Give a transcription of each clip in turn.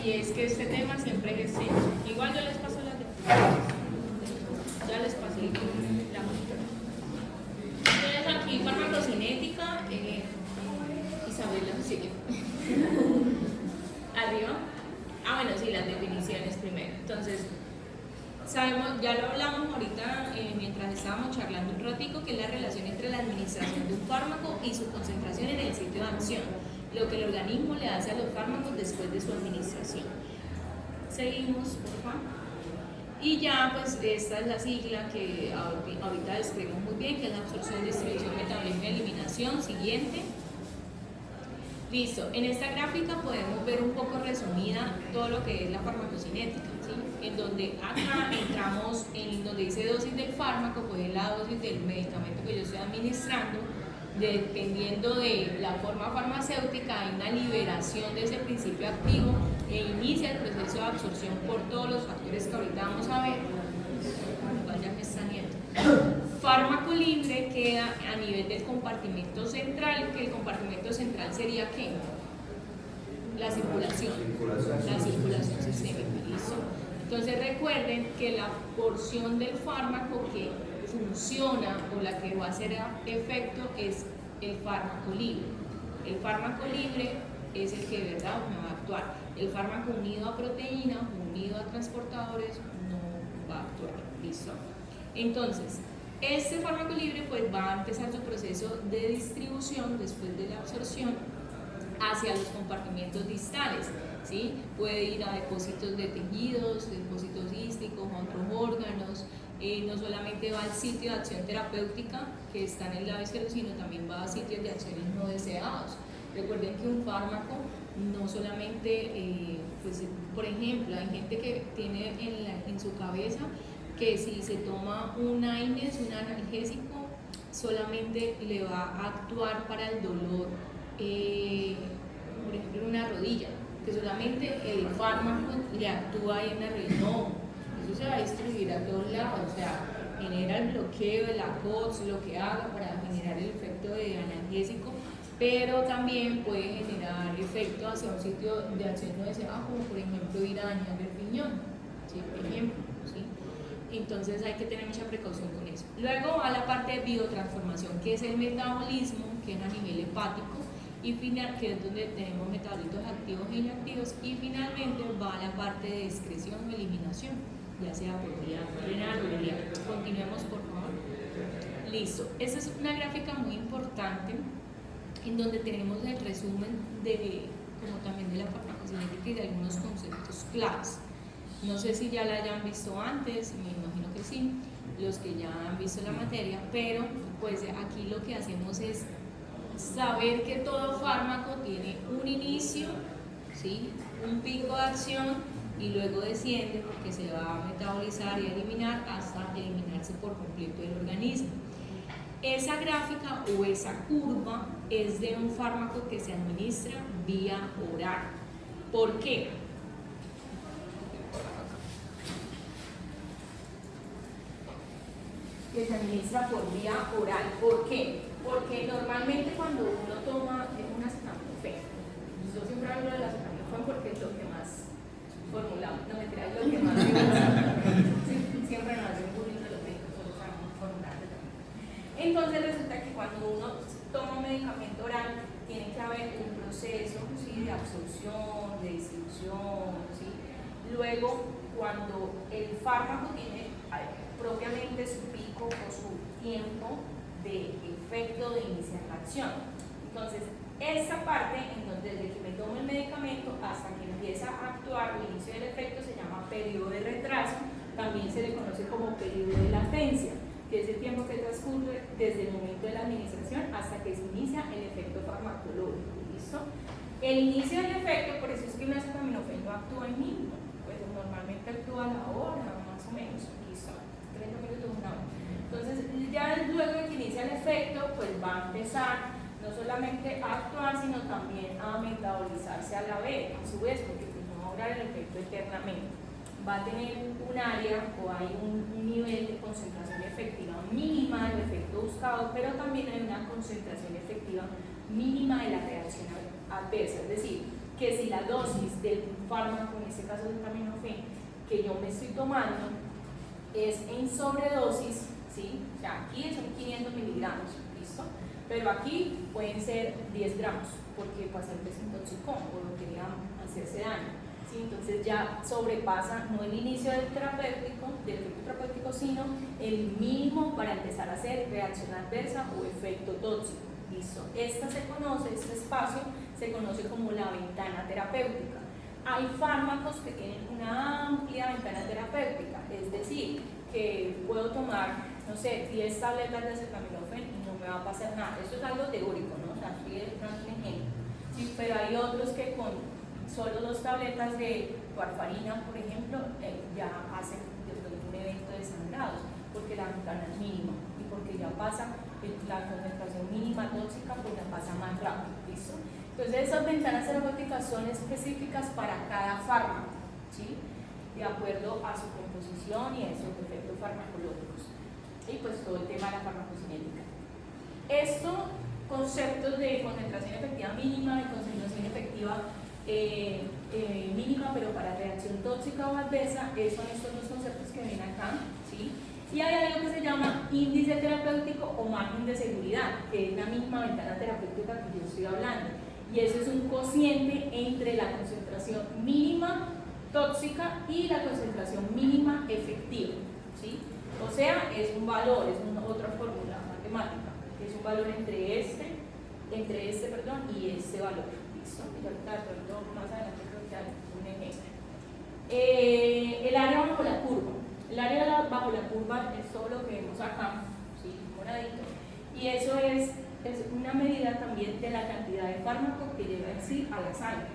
y es que este tema siempre es extenso. Igual yo les paso las definiciones. Ya les pasé la muestra. Entonces aquí farmacocinética, Isabela, sigue. Arriba. Bueno, sí, las definiciones primero. Entonces, sabemos, ya lo hablamos ahorita mientras estábamos charlando un ratico, que es la relación entre la administración de un fármaco y su concentración en el sitio de acción, lo que el organismo le hace a los fármacos después de su administración. Seguimos, por favor. Y ya, pues, esta es la sigla que ahorita describimos muy bien, que es la absorción, distribución, metabolismo y eliminación. Siguiente. Listo. En esta gráfica podemos ver un poco resumida todo lo que es la farmacocinética, ¿sí? En donde acá entramos en donde dice dosis del fármaco, pues es la dosis del medicamento que yo estoy administrando. Dependiendo de la forma farmacéutica, hay una liberación de ese principio activo e inicia el proceso de absorción por todos los factores que ahorita vamos a ver. Vaya, me están yendo. Fármaco libre queda a nivel del compartimento central, que el compartimento central sería ¿qué? La circulación. La circulación sistémica. ¿Listo? Entonces recuerden que la porción del fármaco que funciona o la que va a hacer efecto es el fármaco libre. El fármaco libre es el que de verdad no va a actuar. El fármaco unido a proteína, unido a transportadores, no va a actuar. ¿Listo? Entonces, este fármaco libre pues va a empezar su proceso de distribución después de la absorción hacia los compartimentos distales, ¿sí? Puede ir a depósitos de tejidos, depósitos císticos, a otros órganos. No solamente va al sitio de acción terapéutica que está en el lado izquierdo, sino también va a sitios de acciones no deseados. Recuerden que un fármaco no solamente, pues, por ejemplo, hay gente que tiene en su cabeza que si se toma un AINES, un analgésico, solamente le va a actuar para el dolor, por ejemplo, en una rodilla, que solamente el fármaco le actúa ahí en la rodilla. No. Eso se va a distribuir a todos lados, o sea, genera el bloqueo de la COX, lo que haga para generar el efecto de analgésico, pero también puede generar efecto hacia un sitio de acción no deseado, como por ejemplo ir a dañar el riñón, ¿sí? Por ejemplo, ¿sí? Entonces hay que tener mucha precaución con eso. Luego va la parte de biotransformación, que es el metabolismo, que es a nivel hepático, y final, que es donde tenemos metabolitos activos e inactivos, y finalmente va la parte de excreción o eliminación, ya sea por vía renal o biliar. Continuemos, por favor. Listo. Esta es una gráfica muy importante en donde tenemos el resumen como también de la farmacocinética y de algunos conceptos claves. No sé si ya la hayan visto antes, me imagino que sí, los que ya han visto la materia, pero pues aquí lo que hacemos es saber que todo fármaco tiene un inicio, ¿sí? Un pico de acción, y luego desciende porque se va a metabolizar y eliminar hasta eliminarse por completo del organismo. Esa gráfica o esa curva es de un fármaco que se administra vía oral. ¿Por qué? Que se administra por vía oral. ¿Por qué? Porque normalmente cuando uno toma un acetaminofén, yo siempre hablo del acetaminofén porque es lo que más formulamos, no me tiráis lo que más siempre nos hacen bullying de los médicos, solo sabemos formular también. Entonces resulta que cuando uno toma un medicamento oral, tiene que haber un proceso, ¿sí? De absorción, de distribución, ¿sí? Luego, cuando el fármaco tiene propiamente su pico o su tiempo de efecto de iniciar la acción. Entonces, esta parte en donde desde que me tomo el medicamento hasta que empieza a actuar o inicio del efecto se llama periodo de retraso, también se le conoce como periodo de latencia, que es el tiempo que transcurre desde el momento de la administración hasta que se inicia el efecto farmacológico. ¿Listo? El inicio del efecto, por eso es que un acetaminofén no actúa en mí, pues normalmente actúa a la hora, más o menos. ¿Listo? 30 minutos, una hora. Entonces, ya luego de que inicia el efecto, pues va a empezar no solamente a actuar, sino también a metabolizarse a la vez, a su vez, porque pues, no va a lograr el efecto eternamente. Va a tener un área o hay un nivel de concentración efectiva mínima del efecto buscado, pero también hay una concentración efectiva mínima de la reacción adversa. Es decir, que si la dosis del fármaco, en este caso del acetaminofén, que yo me estoy tomando es en sobredosis, ¿sí? O sea, aquí son 500 miligramos, ¿listo? Pero aquí pueden ser 10 gramos, porque paciente se intoxicó o no quería hacerse daño, ¿sí? Entonces ya sobrepasa no el inicio del efecto terapéutico, sino el mínimo para empezar a hacer reacción adversa o efecto tóxico, ¿listo? Este espacio se conoce como la ventana terapéutica. Hay fármacos que tienen una amplia ventana terapéutica, es decir, que puedo tomar, no sé, 10 tabletas de acetaminofén y no me va a pasar nada. Eso es algo teórico, ¿no? O sea, estoy dando un ejemplo. Sí, pero hay otros que con solo 2 tabletas de warfarina, por ejemplo, ya hacen un evento de sangrados, porque la ventana es mínima y porque ya pasa la concentración mínima tóxica, pues ya pasa más rápido, ¿listo? Entonces esas ventanas terapéuticas son específicas para cada fármaco, ¿sí? De acuerdo a su composición y a sus efectos farmacológicos. Y pues todo el tema de la farmacocinética. Estos conceptos de concentración efectiva mínima y concentración efectiva mínima, pero para reacción tóxica o adversa, son estos dos conceptos que ven acá, ¿sí? Y hay algo que se llama índice terapéutico o margen de seguridad, que es la misma ventana terapéutica que yo estoy hablando. Y eso es un cociente entre la concentración mínima tóxica y la concentración mínima efectiva, ¿sí? O sea, es un valor, es otra fórmula matemática, es un valor entre este y este valor, ¿listo? Y ahorita más adelante creo que hay un ejemplo. El área bajo la curva. El área bajo la curva es todo lo que vemos acá, ¿sí? Moradito. Y eso es una medida también de la cantidad de fármaco que llega en sí a la sangre.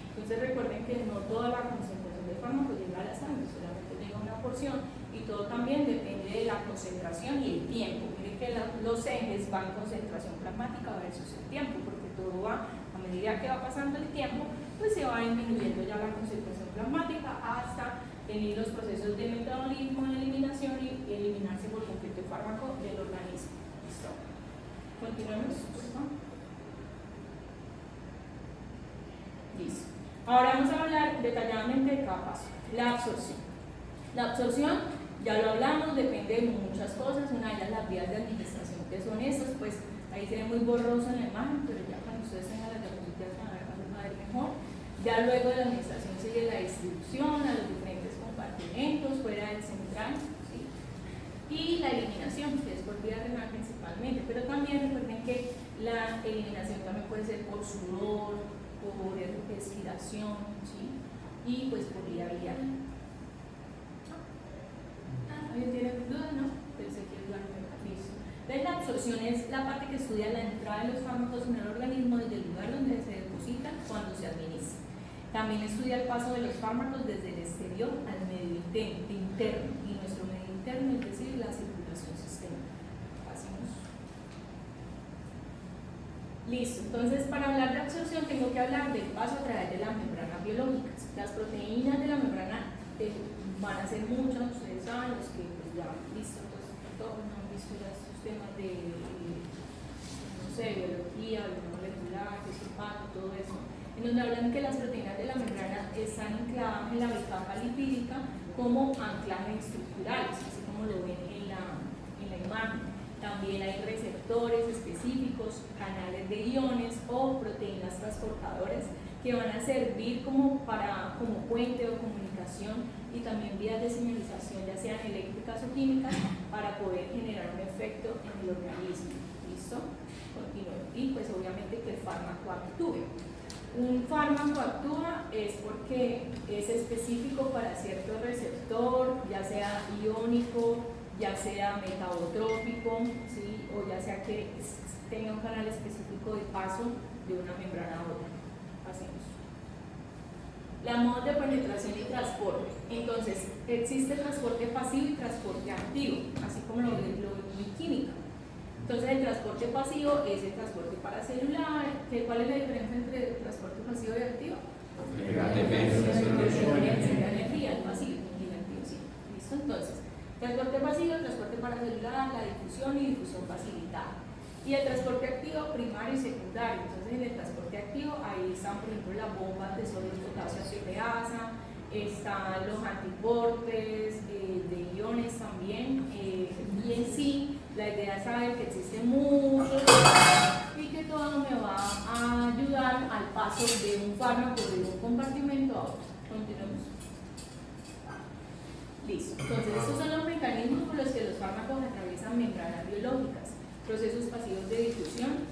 Entonces recuerden que no toda la concentración de fármaco llega a la sangre, solamente llega una porción y todo también depende de la concentración y el tiempo. Miren que los ejes van concentración plasmática versus el tiempo, porque todo va, a medida que va pasando el tiempo, pues se va disminuyendo ya la concentración plasmática hasta venir los procesos de metabolismo, de eliminación y eliminarse por completo el fármaco del organismo. ¿Listo? Continuemos, por favor. Listo. Ahora vamos a hablar detalladamente de cada paso. La absorción. La absorción, ya lo hablamos, depende de muchas cosas. Una de ellas, las vías de administración, que son estas, pues ahí se ve muy borroso en la imagen, pero ya cuando ustedes tengan las diapositivas van a ver mejor. Ya luego de la administración sigue la distribución a los diferentes compartimentos fuera del central, ¿sí? Y la eliminación, que es por vía renal principalmente, pero también recuerden que la eliminación también puede ser por sudor, por respiración, ¿sí? Y pues por vía biliar. ¿Alguien tiene dudas? No, pensé que iba a listo. Entonces la absorción es la parte que estudia la entrada de los fármacos en el organismo desde el lugar donde se depositan cuando se administra. También estudia el paso de los fármacos desde el exterior al medio interno, y nuestro medio interno, es decir, la circulación sistémica. Pasemos. Listo, entonces para hablar de absorción tengo que hablar del paso a través de las membranas biológicas. Las proteínas de la membrana van a ser muchas, ustedes saben, los que pues, ya han visto, pues, todos han visto ya estos temas de, no sé, biología, molecular, fisiopatía, todo eso, en donde hablan que las proteínas de la membrana están ancladas en la bicapa lipídica como anclajes estructurales, así como lo ven en la imagen. También hay receptores específicos, canales de iones o proteínas transportadoras que van a servir como puente o comunicación y también vías de señalización, ya sean eléctricas o químicas, para poder generar un efecto en el organismo. ¿Listo? Continúo. Y pues obviamente que el fármaco actúe. Un fármaco actúa es porque es específico para cierto receptor, ya sea iónico, ya sea metabotrópico, ¿sí? O ya sea que tenga un canal específico de paso de una membrana a otra. Pasemos. La modos de penetración y transporte. Entonces, existe transporte pasivo y transporte activo, así como lo vemos en química. Entonces, el transporte pasivo es el transporte paracelular. ¿Cuál es la diferencia entre el transporte pasivo y activo? La energía, el pasivo y el activo, sí. ¿Listo? Entonces, transporte pasivo, transporte paracelular, la difusión y difusión facilitada. Y el transporte activo primario y secundario. Entonces en el transporte activo ahí están por ejemplo las bombas de sodio, potasio, ACPasa, están los antiportes de iones también, y en sí la idea es saber que existen muchos y que todo me va a ayudar al paso de un fármaco de un compartimento a otro. Continuemos. Listo. Entonces estos son los mecanismos por los que los fármacos atraviesan membranas biológicas: procesos pasivos de difusión,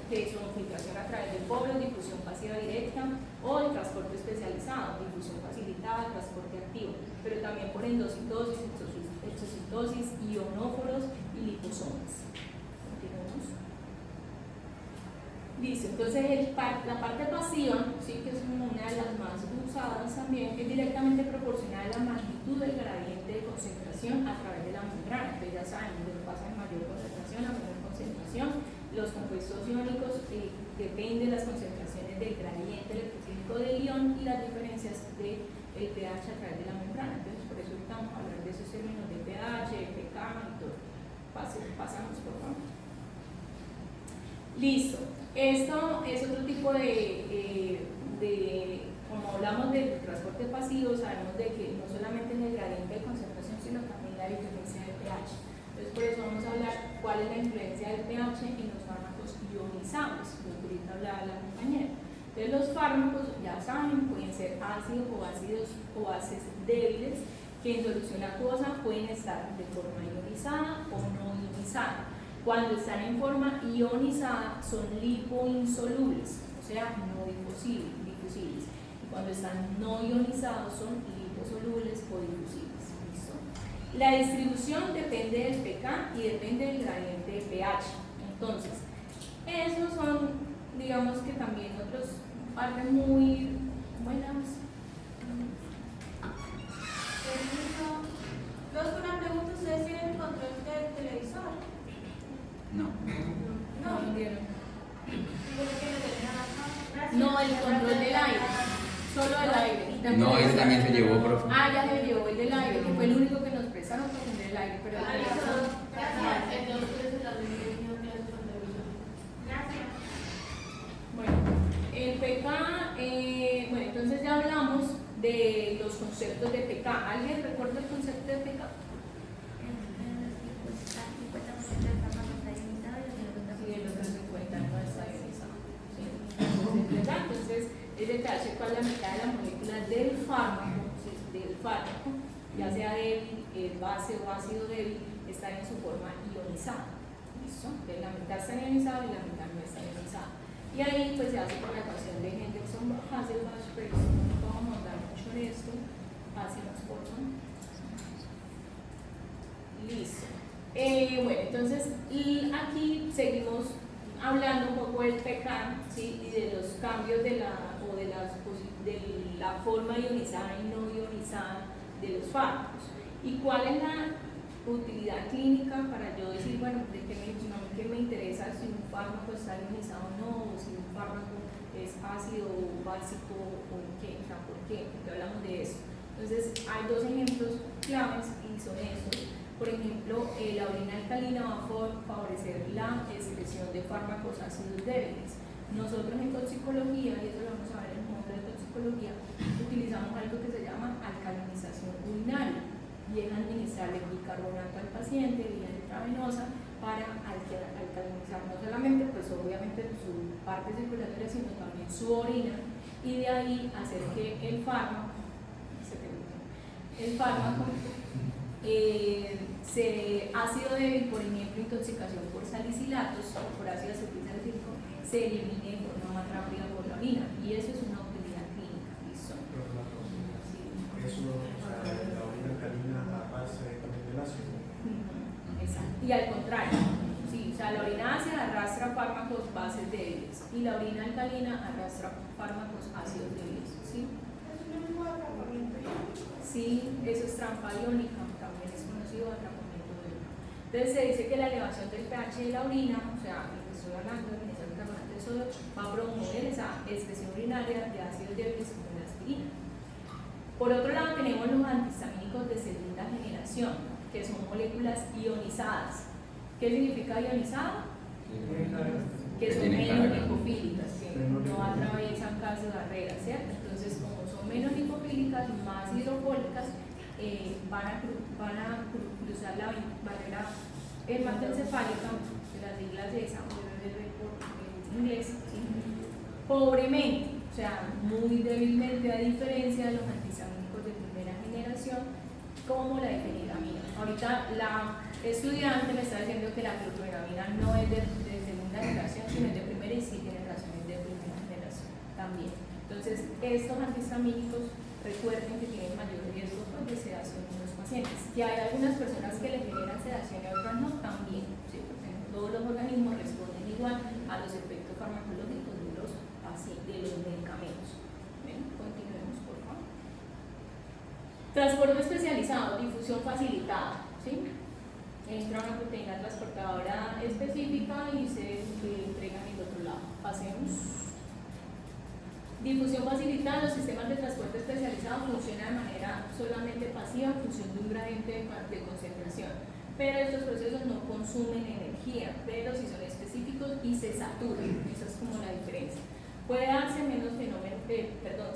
que son filtración a través del polo, difusión pasiva directa, o el transporte especializado, difusión facilitada, transporte activo, pero también por endocitosis, exocitosis, ionóforos y liposomas. Continuamos. Listo, entonces la parte pasiva, ¿sí?, que es una de las más usadas también, es directamente proporcional a la magnitud del gradiente de concentración a través de la membrana. Entonces ya saben, de pasa de mayor concentración a menor concentración. Los compuestos iónicos dependen de las concentraciones del gradiente electroquímico del ion y las diferencias del pH a través de la membrana. Entonces por eso ahorita vamos a hablar de esos términos de pH, pK y todo. Pasamos por favor. Listo. Esto es otro tipo como hablamos del transporte pasivo, sabemos de que no solamente es el gradiente de concentración, sino también la diferencia del pH. Entonces por eso vamos a hablar cuál es la influencia del pH en los fármacos ionizados, lo que ahorita hablaba la compañera. Entonces los fármacos, ya saben, pueden ser ácidos o ácidos o bases débiles que en solución acuosa pueden estar de forma ionizada o no ionizada. Cuando están en forma ionizada son lipoinsolubles, o sea, no difusibles. Y cuando están no ionizados son liposolubles o difusibles. ¿Listo? La distribución depende del pK y depende del gradiente de pH. Entonces, esos son, digamos que también otros partes muy buenas. Luego, una pregunta: ¿ustedes tienen control del televisor? No. No entiendo. No, el control del aire. Solo el aire. No, ese también se llevó, profe. Ah, ya se llevó el del aire, que fue el único que nos prestaron para tener el aire, pero el televisor. Gracias. Bueno, el pK, bueno, entonces ya hablamos de los conceptos de pK. ¿Alguien recuerda el concepto de pK? Sí, el otro 50 no está ionizado. Sí. Entonces, es el pH, cuál es la mitad de la molécula del fármaco, ya sea débil, base o ácido débil, está en su forma ionizada. ¿Listo? Entonces, la mitad está ionizada y la mitad no está ionizada. Y ahí pues se hace por la ecuación de Henderson-Hasselbalch, pero no vamos a andar mucho en esto. Pásimas, por favor. Listo. Bueno, entonces aquí seguimos hablando un poco del pK, ¿sí?, y de los cambios de la forma ionizada y no ionizada de los fármacos. ¿Y cuál es la utilidad clínica para yo decir, bueno, de qué me interesa si un fármaco está ionizado o no, o si un fármaco es ácido o básico o qué, o sea, por qué? Porque hablamos de eso. Entonces, hay dos ejemplos claves y son estos. Por ejemplo, la orina alcalina va a favorecer la excreción de fármacos ácidos débiles. Nosotros en toxicología, y eso lo vamos a ver en el módulo de toxicología, utilizamos algo que se llama alcalinización urinaria, y es administrarle bicarbonato al paciente vía intravenosa para alcalinizar no solamente, pues obviamente su parte circulatoria, sino también su orina, y de ahí hacer que el fármaco ácido débil, por ejemplo, intoxicación por salicilatos o por ácido acetilsalicílico, se elimine de forma más rápida por la orina, y eso es una utilidad clínica. ¿Listo? Eso, o sea, la orina alcalina arrastra directamente el ácido. Exacto. Y al contrario, sí, o sea, la orina ácida arrastra fármacos bases débiles y la orina alcalina arrastra fármacos ácidos débiles. ¿Sí? Sí, eso es trampa iónica, también es conocido atrapamiento iónico. Entonces se dice que la elevación del pH de la orina, o sea, lo que estoy hablando de administrar bicarbonato de sodio, va a promover esa excreción urinaria de ácidos débiles como la aspirina. Por otro lado tenemos los antihistamínicos de segunda generación, que son moléculas ionizadas. ¿Qué significa ionizado? que son Tienen menos carga. lipofílicas, que no atraviesan casi barreras, ¿cierto? Entonces, como son menos lipofílicas y más hidrofólicas, van a cruzar la barrera hematoencefálica, de las siglas de esa, por inglés, ¿sí? Pobremente, o sea, muy débilmente, a diferencia de los antihistamínicos de primera generación, como la difeniramina. Ahorita la estudiante me está diciendo que la clorfenamina no es de segunda generación, sino es de primera, y sí tiene razones de primera generación también. Entonces, estos antihistamínicos, recuerden que tienen mayor riesgo pues, de sedación en los pacientes. Que hay algunas personas que les generan sedación y otras no, también, ¿sí? Porque todos los organismos responden igual a los efectos farmacológicos de los medicamentos. ¿Ven? Continuemos, por favor. Transporte especializado, difusión facilitada, ¿sí? Entra una proteína transportadora específica y se entrega en el otro lado. Pasemos. Difusión facilitada, los sistemas de transporte especializado funcionan de manera solamente pasiva en función de un gradiente de concentración, pero estos procesos no consumen energía, pero sí son específicos y se saturan. Esa es como la diferencia. Puede darse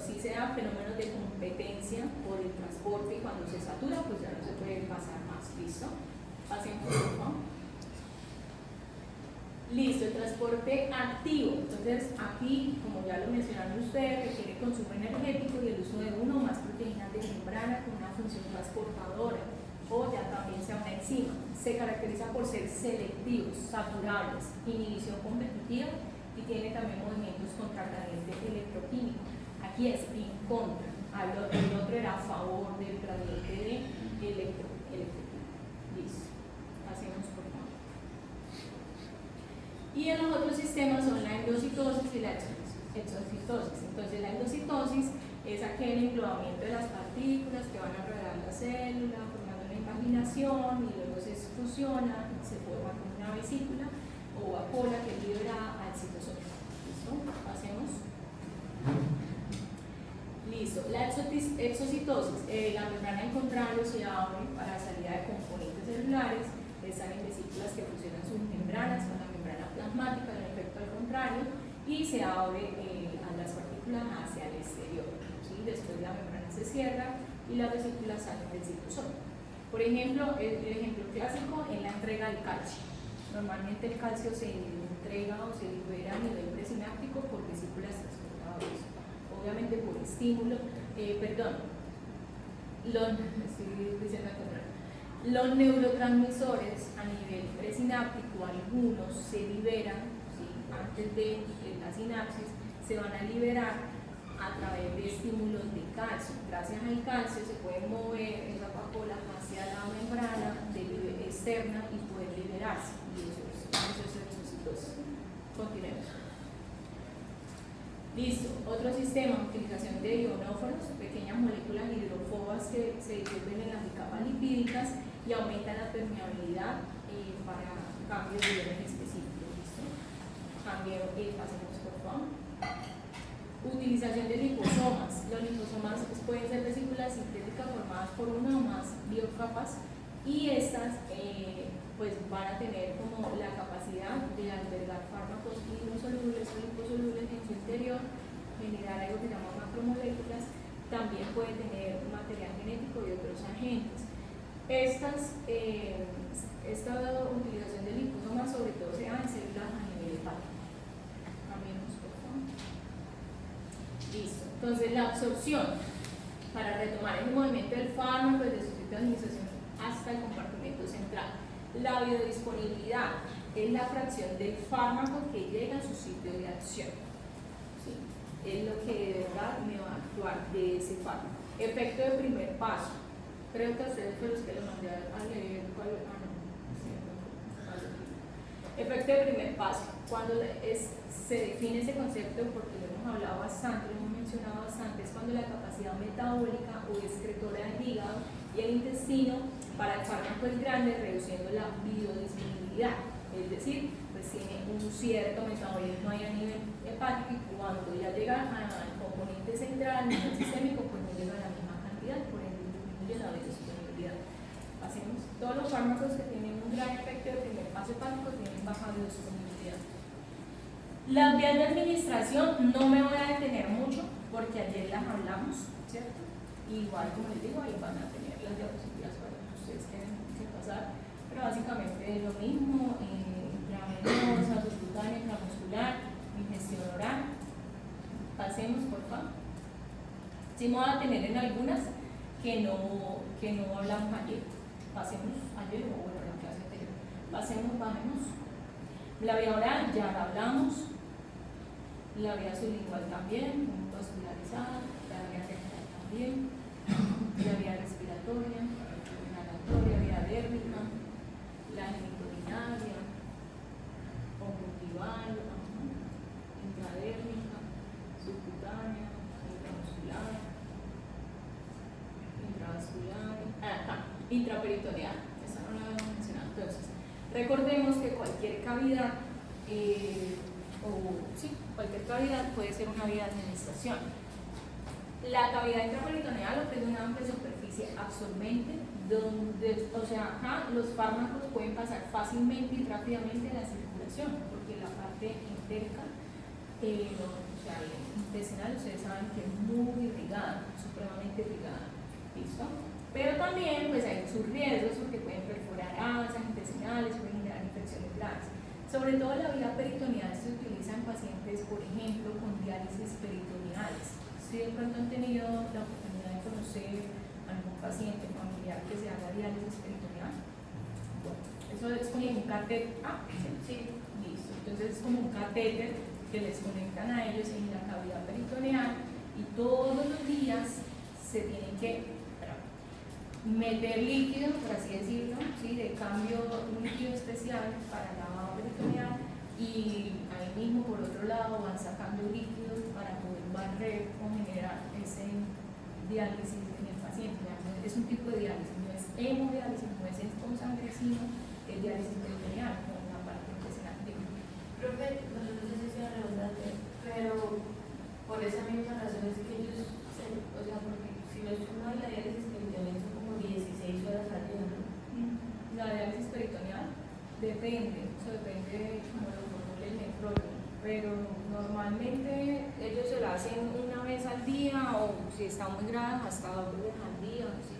sí se da fenómenos de competencia por el transporte, y cuando se satura pues ya no se puede pasar más. ¿Listo? Pasemos, por favor. Listo, el transporte activo. Entonces aquí, como ya lo mencionaron ustedes, requiere consumo energético y el uso de uno o más proteínas de membrana con una función transportadora, o ya también sea una enzima. Se caracteriza por ser selectivos, saturables, inhibición competitiva y tiene también movimientos contra gradiente electroquímico. Aquí es en contra, el otro era a favor del gradiente de electroquímico. Listo, hacemos por favor. Y en los otros sistemas son la endocitosis y la exocitosis. Entonces la endocitosis es aquel englobamiento de las partículas que van a rodear la célula, formando una impaginación y luego se fusionan, se forma como una vesícula o vacuola que libera al citosol. ¿Listo? Pasemos. Listo. La exocitosis, la membrana en contrario se abre para la salida de componentes celulares, están en vesículas que fusionan sus membranas con la membrana plasmática, en efecto al contrario, y se abre a las partículas hacia el exterior. ¿Sí? Después la membrana se cierra y las vesículas salen del citosol. Por ejemplo, el ejemplo clásico es la entrega del calcio. Normalmente el calcio se entrega o se libera a nivel presináptico por vesículas transportadoras. Obviamente por estímulo, los neurotransmisores a nivel presináptico, algunos se liberan, ¿sí? Antes de la sinapsis, se van a liberar a través de estímulos de calcio. Gracias al calcio se puede mover esa vacuola hacia la membrana externa y poder liberarse. Y eso es exocitosis. Continuemos. Listo. Otro sistema, utilización de ionóforos, pequeñas moléculas hidrofobas que se disuelven en las capas lipídicas y aumentan la permeabilidad para cambios de iones específicos. ¿Listo? Pasemos por favor. Utilización de liposomas. Los liposomas pueden ser vesículas sintéticas formadas por una o más biocapas y estas pues van a tener como la capacidad de albergar fármacos liposolubles o liposolubles en su interior, generar algo que se llama macromoléculas, también pueden tener material genético y otros agentes. Esta utilización de liposomas sobre todo se da en células a nivel hepático. Cambiemos, por favor. Listo. Entonces la absorción, para retomar el movimiento del fármaco desde su sitio de administración hasta el compartimento central. La biodisponibilidad es la fracción del fármaco que llega a su sitio de acción. ¿Sí? Es lo que de verdad me va a actuar de ese fármaco. Efecto de primer paso. Creo que a ustedes fue los que lo mandé a leer. Efecto de primer paso. Cuando se define ese concepto, porque lo hemos hablado bastante, lo hemos mencionado bastante, es cuando la capacidad metabólica o excretora del hígado y el intestino para el fármaco es grande, reduciendo la biodisponibilidad. Es decir, pues tiene un cierto metabolismo ahí a nivel hepático y cuando ya llega al componente central, al nivel sistémico, pues no llega a la misma cantidad, por ende disminuye la biodisponibilidad. hacemos. Todos los fármacos que tienen un gran efecto de primer paso hepático tienen baja biodisponibilidad. Las vías de administración no me voy a detener mucho porque ayer las hablamos, ¿cierto? Igual, como les digo, ahí van a tener las diapositivas para que ustedes quieran pasar, pero básicamente es lo mismo: intravenosa, subcutánea, intramuscular, ingestión oral. Pasemos, por favor. Sí, me voy a tener en algunas que no hablamos ayer. Pasemos ayer, o bueno, la clase anterior. Pasemos, bajemos. La vía oral ya la hablamos. La vía sublingual también, vascularizada. La vía rectal también. La vía respiratoria, inhalatoria, vía dérmica, la genitourinaria, conjuntival, intradérmica, subcutánea, intramuscular, intravascular, intraperitoneal. Esa no la habíamos mencionado. Entonces, recordemos que cualquier cavidad, cualquier cavidad puede ser una vía de administración. La cavidad intraperitoneal ofrece una amplia superficie absorbente donde, o sea, acá los fármacos pueden pasar fácilmente y rápidamente en la circulación, porque la parte entérica, o sea, el intestinal, ustedes saben que es muy irrigada, supremamente irrigada, ¿listo? Pero también pues hay sus riesgos porque pueden perforar asas intestinales, pueden generar infecciones graves. Sobre todo la vía peritoneal se utiliza en pacientes, por ejemplo, con diálisis peritoneales. Si de pronto han tenido la oportunidad de conocer algún paciente familiar que se haga diálisis peritoneal, bueno, eso es como un catéter. Sí, listo. Entonces es como un catéter que les conectan a ellos en la cavidad peritoneal y todos los días se tienen que meter líquido, por así decirlo, ¿sí? De cambio, un líquido especial para la lavado peritoneal, y ahí mismo por otro lado van sacando líquidos para poder barrer o generar ese diálisis en el paciente. Es un tipo de diálisis, no es hemodiálisis, no es con sangre, sino el diálisis peritoneal con la parte intestinal. Profe, no sé si sea redundante, pero por esa misma razón es que ellos, o sea, porque si no es una de la diálisis peritoneal son como 16 horas al día, ¿no? La diálisis peritoneal depende, eso depende de cómo lo formule el nefrólogo, pero normalmente ellos se la hacen una vez al día, o si está muy grave hasta 2 veces al día, ¿sí?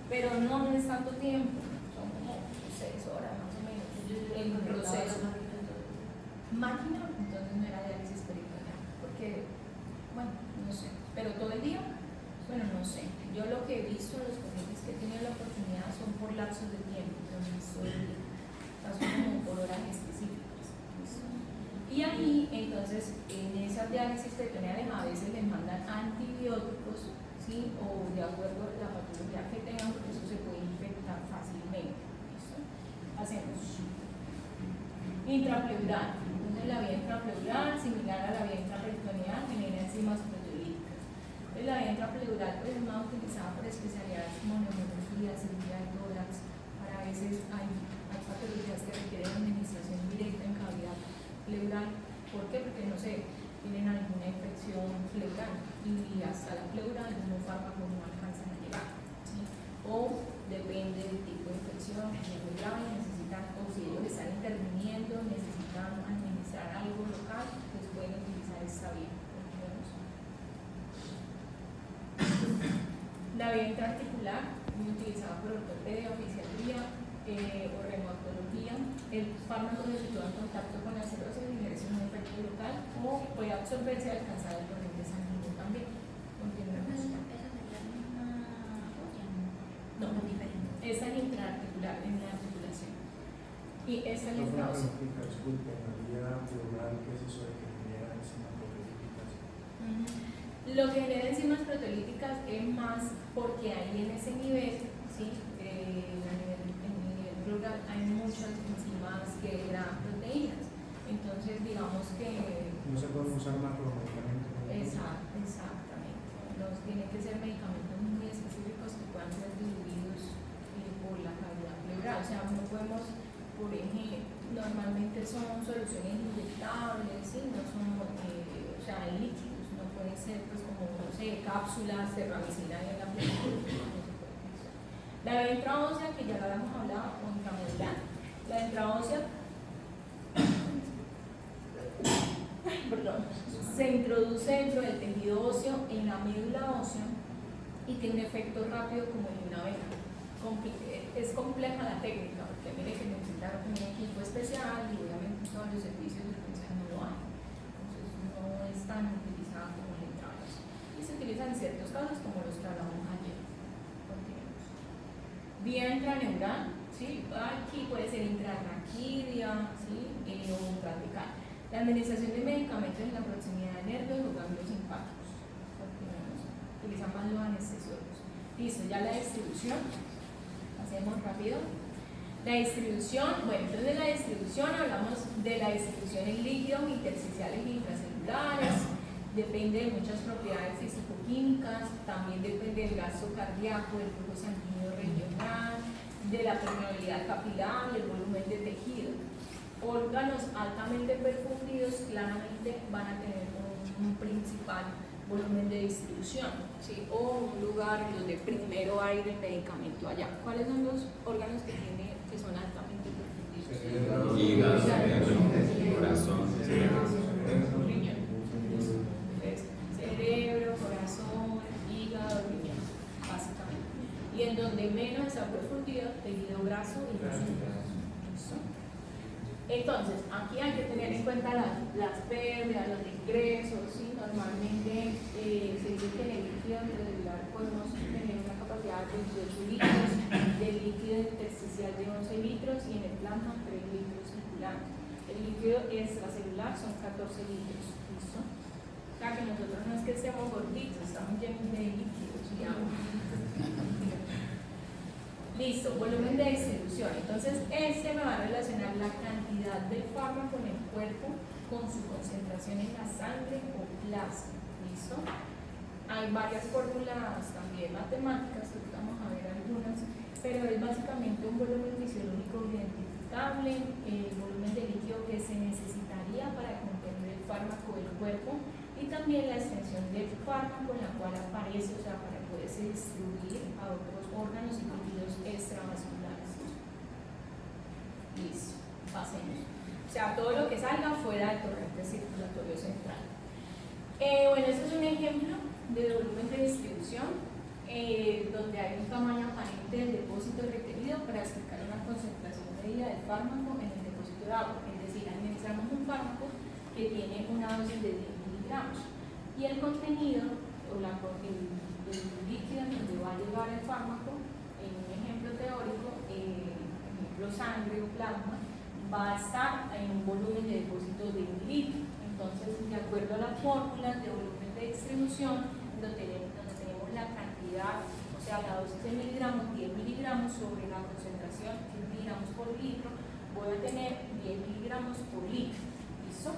Pero no es tanto tiempo, son como 6 horas más o menos el proceso. Máquina, entonces no era diálisis peritoneal, porque, bueno, no sé, pero todo el día, bueno, no sé. Yo lo que he visto en los pacientes que tienen la oportunidad son por lapsos de tiempo, no he visto el día, son como por horas específicas. ¿Listo? Y ahí, entonces, en esas diálisis peritoneales a veces les mandan antibióticos, ¿sí? O de acuerdo a la patología que tengan, porque eso se puede infectar fácilmente. ¿Listo? Hacemos intrapleural. Entonces, la vía intrapleural, similar a la vía intraperitoneal, genera enzimas proteolíticas. Entonces, la vía intrapleural pues, es más utilizada por especialidades como neumología, cirugía de tórax. Para a veces hay patologías que requieren administración directa en cavidad pleural. ¿Por qué? Porque no sé, tienen alguna infección pleural y hasta la pleura algunos fármacos no alcanzan a llegar, ¿sí? O depende del tipo de infección, si es muy grave, necesitan, o si ellos están interviniendo, necesitan administrar algo local, pues pueden utilizar esta vía. La vía intraarticular, muy utilizada por ortopedia, fisiatría o reumatología. El fármaco se sitúa en contacto con la cirrosis y ejerce un efecto local, o puede absorberse y alcanzar el corriente sanguíneo también. Continuemos. No, esa es intraarticular, en la articulación. Y esa es la intraocular. Disculpe, en la vía pleural, ¿qué es eso de que genera enzimas proteolíticas? Lo que genera enzimas proteolíticas es más porque ahí en ese nivel, ¿sí? En el nivel pleural hay muchas enzimas que degradan proteínas. Entonces, digamos que No se pueden usar macromedicamentos. Exactamente. Tienen que ser medicamentos muy específicos que puedan ser diluidos por la cavidad pleural. O sea, no podemos, por ejemplo, normalmente son soluciones inyectables, ¿sí? No son, o sea, líquidos, no pueden ser, pues, como, no sé, cápsulas de ramicina en la pleura. La venta ósea, que ya lo habíamos hablado, o intramedular. La venta ósea se introduce dentro del tejido óseo en la médula ósea y tiene un efecto rápido como en una vena. Es compleja la técnica, porque mire que necesita un equipo especial y obviamente todos los servicios de atención no lo hay. Entonces no es tan utilizada como la intravenosa. Y se utiliza en ciertos casos como los que hablamos ayer. Continuemos. Vía intraneural, ¿sí? Aquí puede ser intrarraquídea, ¿sí? O intratecal. La administración de medicamentos en la proximidad de nervios o ganglios simpáticos. Continuemos. Utilizan más los anestesiólogos. Listo, ya la distribución. Hacemos rápido. La distribución, bueno, entonces de la distribución hablamos de la distribución en líquidos intersticiales e intracelulares. Depende de muchas propiedades físico-químicas, también depende del gasto cardíaco, del flujo sanguíneo regional, de la permeabilidad capilar, del volumen de tejido. Órganos altamente perfundidos claramente van a tener un principal volumen de distribución, ¿sí? O un lugar donde primero hay el medicamento allá. ¿Cuáles son los órganos que son altamente perfundidos? Hígado, corazón, Riñón. Cerebro, corazón, hígado, riñón, básicamente. Y en donde menos está perfundido, tejido graso y músculo. Entonces, aquí hay que tener en cuenta las pérdidas, los ingresos, ¿sí? Normalmente se dice que en el líquido celular podemos tener una capacidad de 18 litros, del líquido intersticial de 11 litros y en el plasma 3 litros circulando. El líquido extracelular son 14 litros, ¿listo? O sea que nosotros no es que estemos gorditos, estamos llenos de líquidos y agua. Listo, volumen de distribución. Entonces, este me va a relacionar la cantidad del fármaco en el cuerpo con su concentración en la sangre o plasma. ¿Listo? Hay varias fórmulas también matemáticas, que vamos a ver algunas, pero es básicamente un volumen fisiológico identificable, el volumen de líquido que se necesitaría para contener el fármaco del cuerpo y también la extensión del fármaco en la cual aparece, o sea, para poderse distribuir a otros órganos y tejidos extravasculares. Listo, pasemos. O sea, todo lo que salga fuera del torrente circulatorio central. Bueno, este es un ejemplo de volumen de distribución donde hay un tamaño aparente del depósito requerido para explicar una concentración medida del fármaco en el depósito de agua. Es decir, administramos un fármaco que tiene una dosis de 10 miligramos y el contenido o el líquido en donde va a llegar el fármaco, en un ejemplo teórico, ejemplo sangre o plasma, va a estar en un volumen de depósito de 1 litro. Entonces, de acuerdo a las fórmulas de volumen de distribución, donde tenemos la cantidad, o sea, la dosis de miligramos, 10 miligramos sobre la concentración, 10 miligramos por litro, voy a tener 10 miligramos por litro. ¿Listo?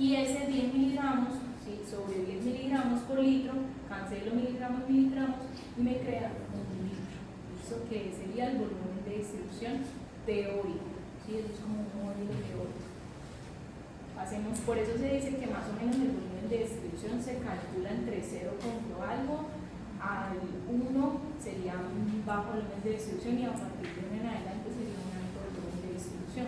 Y ese 10 miligramos, ¿sí? Sobre 10 miligramos por litro, cancelo miligramos y me crea 1 litro. ¿Listo? Que sería el volumen de distribución teórico. ¿Sí? Eso es como un modelo teórico. Hacemos, por eso se dice que más o menos el volumen de distribución se calcula entre 0, algo al 1 sería un bajo volumen de distribución y a partir de 1 en adelante sería un alto volumen de distribución.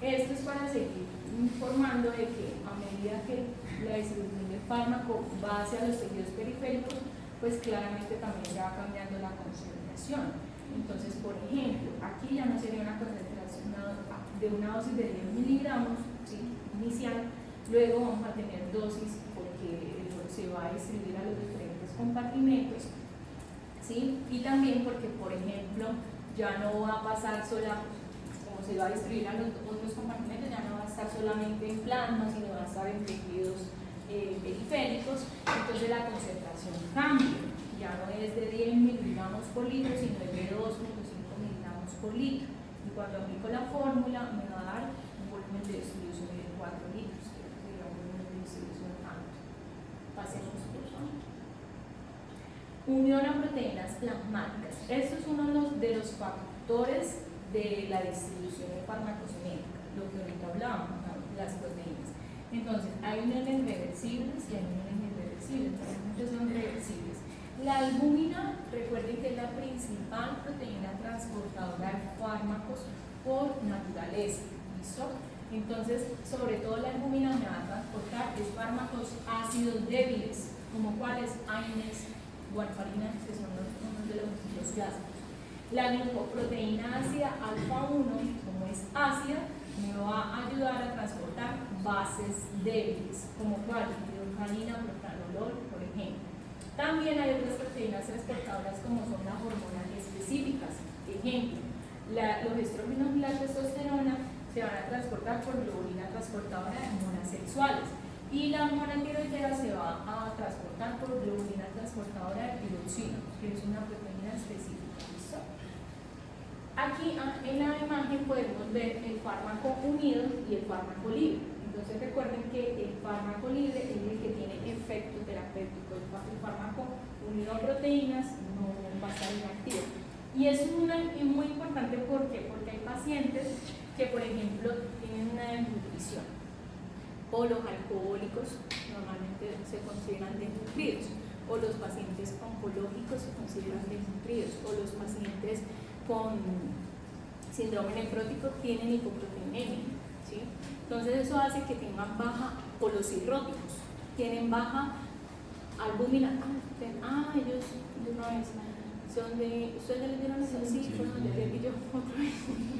Esto es para seguir informando de que a medida que la distribución del fármaco va hacia los tejidos periféricos, pues claramente también se va cambiando la concentración. Entonces, por ejemplo, aquí ya no sería una concentración de una dosis de 10 miligramos, ¿sí? Inicial, luego vamos a tener dosis porque se va a distribuir a los diferentes compartimentos, ¿sí? Y también porque, por ejemplo, ya no va a pasar sola, como se va a distribuir a los otros compartimentos, ya no va a estar solamente en plasma, sino va a estar en tejidos periféricos, entonces la concentración cambia, ya no es de 10 miligramos por litro, sino es de 2.5 miligramos por litro. Y cuando aplico la fórmula me va a dar un volumen de distribución de 4 litros, que sería un volumen de distribución alto. Pasemos por favor. Unión a proteínas plasmáticas. Esto es uno de los factores de la distribución de farmacocinética, lo que ahorita hablábamos, las proteínas. Entonces, hay uniones reversibles y hay uniones irreversibles, normalmente son reversibles. La albúmina recuerden que es la principal proteína transportadora de fármacos por naturaleza. ¿Listo? Entonces, sobre todo la albúmina me va a transportar es fármacos ácidos débiles, como cuáles, AINES, warfarina, que son unos de los ácidos. La glucoproteína ácida alfa 1, como es ácida, me va a ayudar a transportar bases débiles, como cuál, hidrocanina, propranolol, por ejemplo. También hay otras proteínas transportadoras como son las hormonas específicas. Ejemplo, los estrógenos y la testosterona se van a transportar por globulina transportadora de hormonas sexuales y la hormona tiroidea se va a transportar por globulina transportadora de tiroxina, que es una proteína específica. ¿Listo? Aquí en la imagen podemos ver el fármaco unido y el fármaco libre. Entonces recuerden que el fármaco libre es el que tiene efecto terapéutico. El fármaco unido a proteínas no va a estar inactivo. Y es muy importante porque hay pacientes que, por ejemplo, tienen una desnutrición, o los alcohólicos normalmente se consideran desnutridos, o los pacientes oncológicos se consideran desnutridos, o los pacientes con síndrome nefrótico tienen hipoproteinemia, ¿sí? Entonces eso hace que tengan baja, o los cirróticos tienen baja albúmina. Ellos de una vez son de, ¿ustedes les dieron eso? Sí, fueron de ayer y yo otra vez.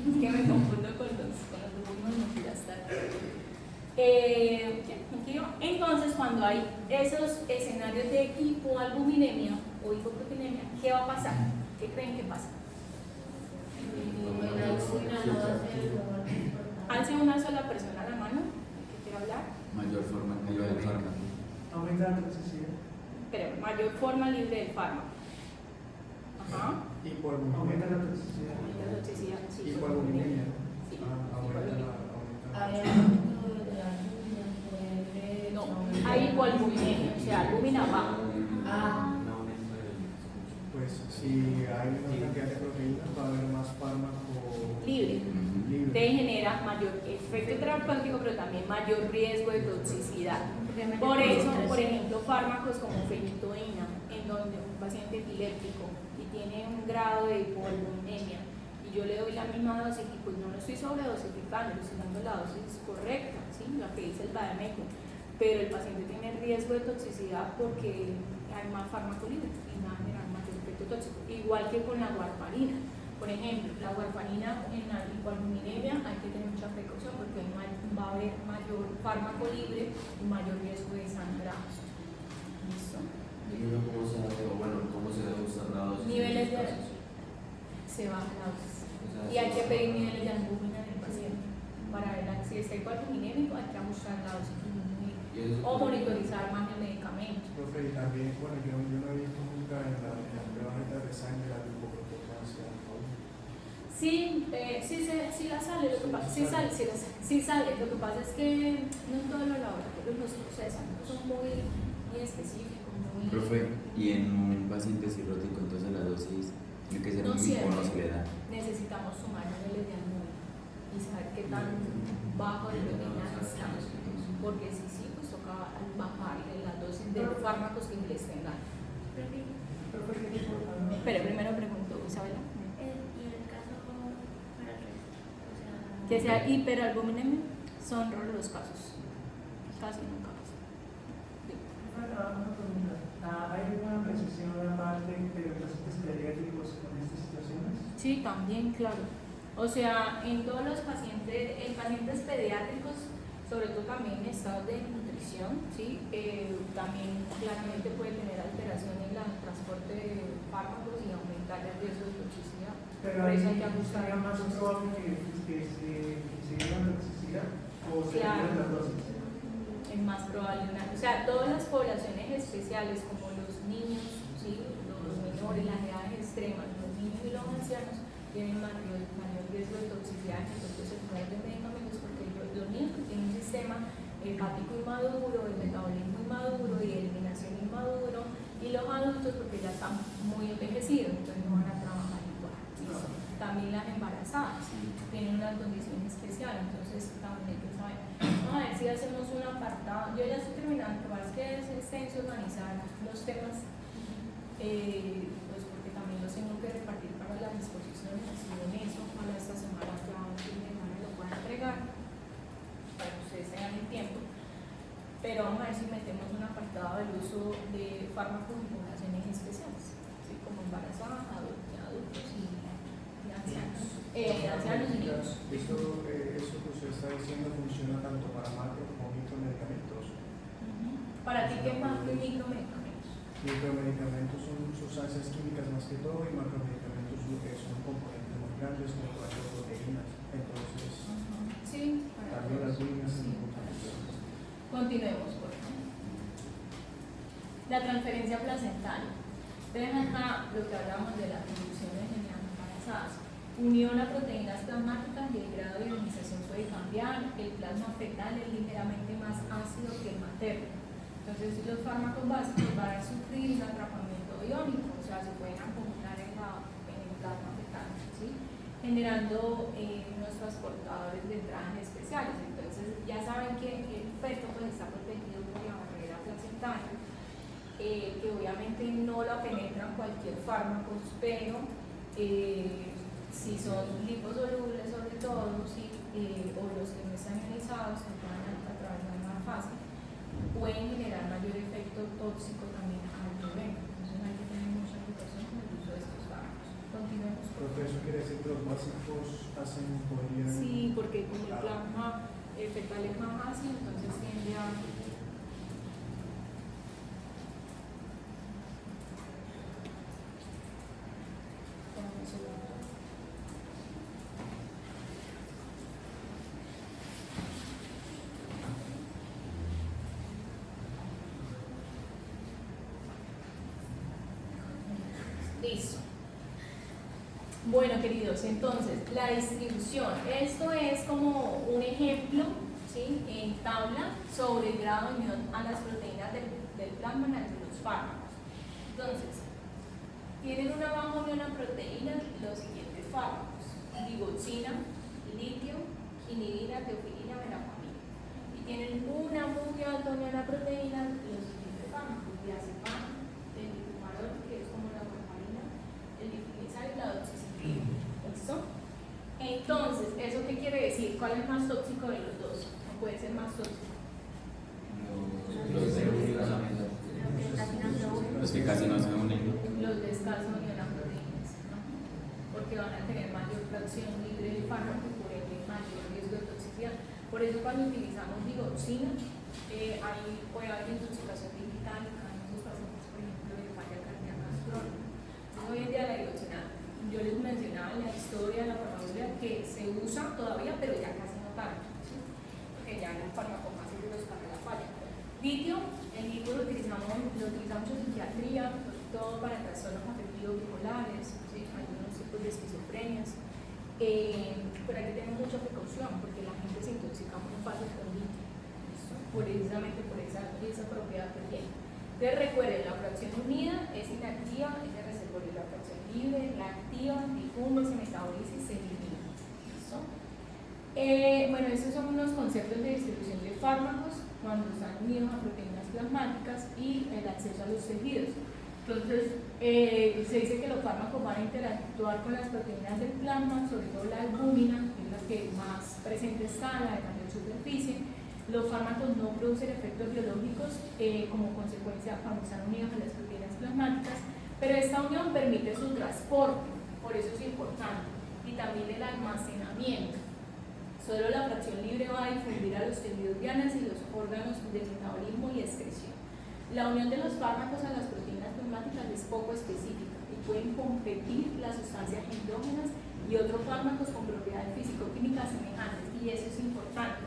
Es que me confundo con los alumnos, no, ya está. Entonces, cuando hay esos escenarios de hipoalbuminemia o hipoproteinemia, ¿qué va a pasar? ¿Qué creen que pasa? Alce una sola persona a la mano, que quiera hablar. Mayor forma libre del fármaco. Aumenta la toxicidad. Pero mayor forma libre del fármaco. Ajá. Aumenta la toxicidad. La toxicidad, sí. Hipoalbuminemia. Sí. No, hay hipoalbuminemia, o sea, albúmina baja. Pues si hay una cantidad de proteínas va a haber más fármaco Libre. libre. Te genera mayor efecto terapéutico, pero también mayor riesgo de toxicidad. Por eso, por ejemplo, fármacos como fenitoína, en donde un paciente epiléptico y tiene un grado de hipoalbuminemia y yo le doy la misma dosis y pues no lo estoy sobredosificando, le estoy dando la dosis correcta, ¿sí? La que dice el Bademecum, pero el paciente tiene riesgo de toxicidad porque hay más fármaco libre y va a generar mayor efecto tóxico, igual que con la warfarina. Por ejemplo, la warfarina en la hipoalbuminemia hay que tener mucha precaución porque va a haber mayor fármaco libre y mayor riesgo de sangrados. ¿Listo? ¿Cómo se debe usar la dosis? Niveles de se baja la dosis. Y hay que pedir niveles de albúmina en el paciente para ver si está hipoalbuminémico, hay que ajustar la dosis o monitorizar más el medicamento. Profe, y también, bueno, yo no he visto nunca en las pruebas de sangre la glucoproteína. Sí, sí la sale, lo que pasa, sí sale, lo que pasa es que no en todos los laboratorios los procesan, son muy específicos, muy... Profe, y en un paciente cirrótico, entonces la dosis tiene que ser no muy siempre. no se le da. Necesitamos sumar niveles de albúmina y saber qué tan bajo de proteína estamos, porque sí, pues toca bajar la dosis de los fármacos que les tengan. Pero primero pregunto, Isabela. Que sea hiperalbuminemia, son raros los casos, casi nunca pasa. ¿Hay alguna precisión aparte de los pacientes pediátricos con estas situaciones? Sí, también, claro. O sea, en todos los pacientes, en pacientes pediátricos, sobre todo también en estados de nutrición, ¿sí? También claramente puede tener alteración en el transporte de fármacos y aumentar el riesgo de toxicidad. Pero Por ahí eso hay que ajustar sería más probable que se diera la toxicidad o se Claro. dieran las dosis. Es más probable, o sea, todas las poblaciones especiales como los niños, ¿sí? Los menores, las edades extremas, los niños y los ancianos tienen mayor riesgo de toxicidad en efectos secundarios de medicamentos porque los niños que tienen un sistema hepático inmaduro, el metabolismo inmaduro y eliminación inmaduro, y los adultos porque ya están muy envejecidos, entonces no van a trabajar igual. ¿Listo? También las embarazadas tienen una condición especial, entonces también hay que saber. Vamos a ver si hacemos un apartado. Yo ya estoy terminando, pero es que es extenso organizar los temas, pues porque los tengo que repartir para las disposiciones, estoy en eso, ojalá esta semana ya un fin de semana lo pueda entregar para que ustedes tengan el tiempo. Pero vamos a ver si metemos un apartado del uso de fármacos en poblaciones especiales, ¿sí? Como embarazadas, adultos y ancianos, ancianos y niños. Eso que usted está diciendo funciona tanto para macro como micromedicamentos. Para ti, ¿qué es más que micromedicamentos? Micromedicamentos son sustancias químicas más que todo y macromedicamentos son componentes muy grandes como las proteínas. Entonces, Sí, también las líneas son sí. importantes. Continuemos, por favor. La transferencia placentaria. Entonces acá lo que hablamos de las reducciones en las embarazadas. Unión a proteínas plasmáticas y el grado de ionización puede cambiar. El plasma fetal es ligeramente más ácido que el materno. Entonces los fármacos básicos van a sufrir un atrapamiento iónico, o sea, se pueden acumular en el plasma fetal, ¿sí? Generando unos transportadores de entradas especiales. Entonces ya saben que el feto pues, está protegido por la barrera placentaria, que obviamente no la penetran cualquier fármaco, pero si son liposolubles sobre todo, ¿sí? O los que no están ionizados, se pueden atravesar más fácil, pueden generar mayor efecto tóxico también al bebé. Entonces hay que tener mucha precaución con el uso de estos fármacos. Continuemos. Pero eso quiere decir que los básicos podrían... Sí, porque como el plasma fetal es más ácido, entonces tiende a... Listo. Bueno, queridos, entonces, la distribución. Esto es como un ejemplo, ¿sí? En tabla sobre el grado de unión a las proteínas del plasma entre los fármacos. Entonces, tienen una baja unión a proteínas los siguientes fármacos: digoxina, litio, quinidina, teofilina, verapamina. Y tienen una muy alta unión a proteínas los siguientes fármacos: diazepam, el fumarol, que es como la warfarina, el diflunisal y la doxiciclina. ¿Listo? Entonces, ¿eso qué quiere decir? ¿Cuál es más tóxico de los dos? ¿O puede ser más tóxico? Los que casi no se unen. Los de escasa unión a proteínas, ¿no? Porque van a tener mayor fracción libre de fármaco y por ende mayor riesgo de toxicidad. Por eso cuando utilizamos digoxina, puede haber intoxicación digital en esos pacientes, por ejemplo, de falla cardíaca crónica. Hoy en día la digoxina, yo les mencionaba en la historia de la farmacología que se usa todavía, pero ya casi no tanto, ¿sí? Porque ya en el fármaco más seguros para la falla. Litio, el litio lo utilizamos en psiquiatría, todo para trastornos afectivos bipolares, ¿sí? Algunos tipos de esquizofrenias. Pero hay que tener mucha precaución porque la gente se intoxica muy fácil con litio, ¿listo? Precisamente por esa propiedad que tiene. Entonces recuerden, la fracción unida es inactiva, es de reservorio. La fracción libre, la activa, difumbe, se metaboliza y se elimina. ¿Listo? Bueno, estos son unos conceptos de distribución de fármacos cuando están unidos a proteínas plasmáticas y el acceso a los tejidos. Entonces, se dice que los fármacos van a interactuar con las proteínas del plasma, sobre todo la albúmina, que es la que más presente está, la de mayor superficie. Los fármacos no producen efectos biológicos como consecuencia cuando están unidos a las proteínas plasmáticas, pero esta unión permite su transporte, por eso es importante, y también el almacenamiento. Solo la fracción libre va a difundir a los tejidos dianas y los órganos de metabolismo y excreción. La unión de los fármacos a las proteínas plasmáticas es poco específica y pueden competir las sustancias endógenas y otros fármacos con propiedades físico-químicas semejantes, y eso es importante.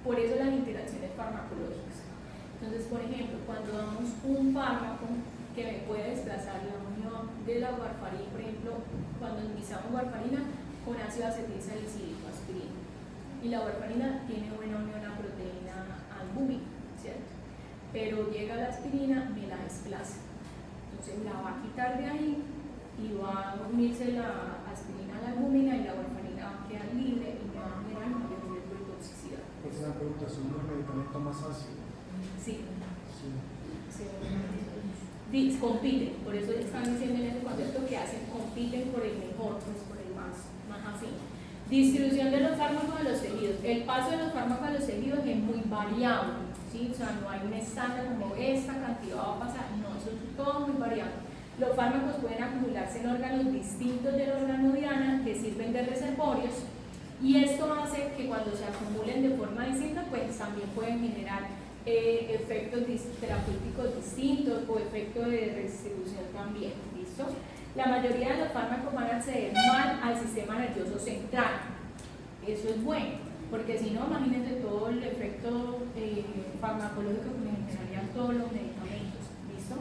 Por eso las interacciones farmacológicas. Entonces, por ejemplo, cuando damos un fármaco que me puede desplazar la unión de la warfarina, por ejemplo, cuando utilizamos warfarina con ácido acetilsalicílico, aspirina, y la warfarina tiene buena unión a proteína albúmina, ¿cierto? Pero llega la aspirina, me la desplaza. Entonces la va a quitar de ahí y va a unirse la aspirina a la albúmina y la warfarina va a quedar libre y me va a generar mayor riesgo de toxicidad. Es una pregunta, ¿es un medicamento más ácido? Sí. Sí. Sí. compiten, por eso están diciendo en ese concepto que compiten por el mejor, pues por el más afín. Distribución de los fármacos a los tejidos. El paso de los fármacos a los tejidos es muy variable, ¿sí? O sea, no hay un estándar como esta cantidad va a pasar, no, eso es todo muy variable. Los fármacos pueden acumularse en órganos distintos del órgano diana que sirven de reservorios, y esto hace que cuando se acumulen de forma distinta, pues también pueden generar efectos terapéuticos distintos o efectos de redistribución también, ¿listo? La mayoría de los fármacos van a acceder mal al sistema nervioso central. Eso es bueno, porque si no, imagínense todo el efecto farmacológico que generarían todos los medicamentos, ¿listo?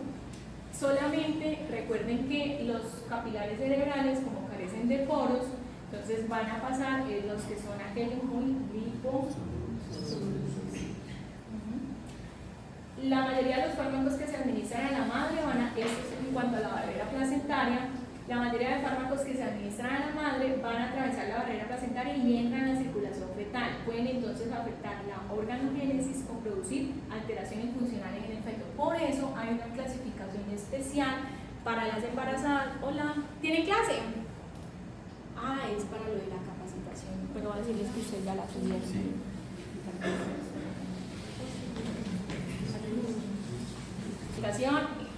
Solamente recuerden que los capilares cerebrales, como carecen de poros, entonces van a pasar los que son aquellos muy La mayoría de los fármacos que se administran a la madre esto es en cuanto a la barrera placentaria, la mayoría de fármacos que se administran a la madre van a atravesar la barrera placentaria y entran a la circulación fetal. Pueden entonces afectar la organogénesis o producir alteraciones funcionales en el feto. Por eso hay una clasificación especial para las embarazadas. Hola, ¿tiene clase? Es para lo de la capacitación, pero voy a decirles que usted ya la tuvieron. Sí.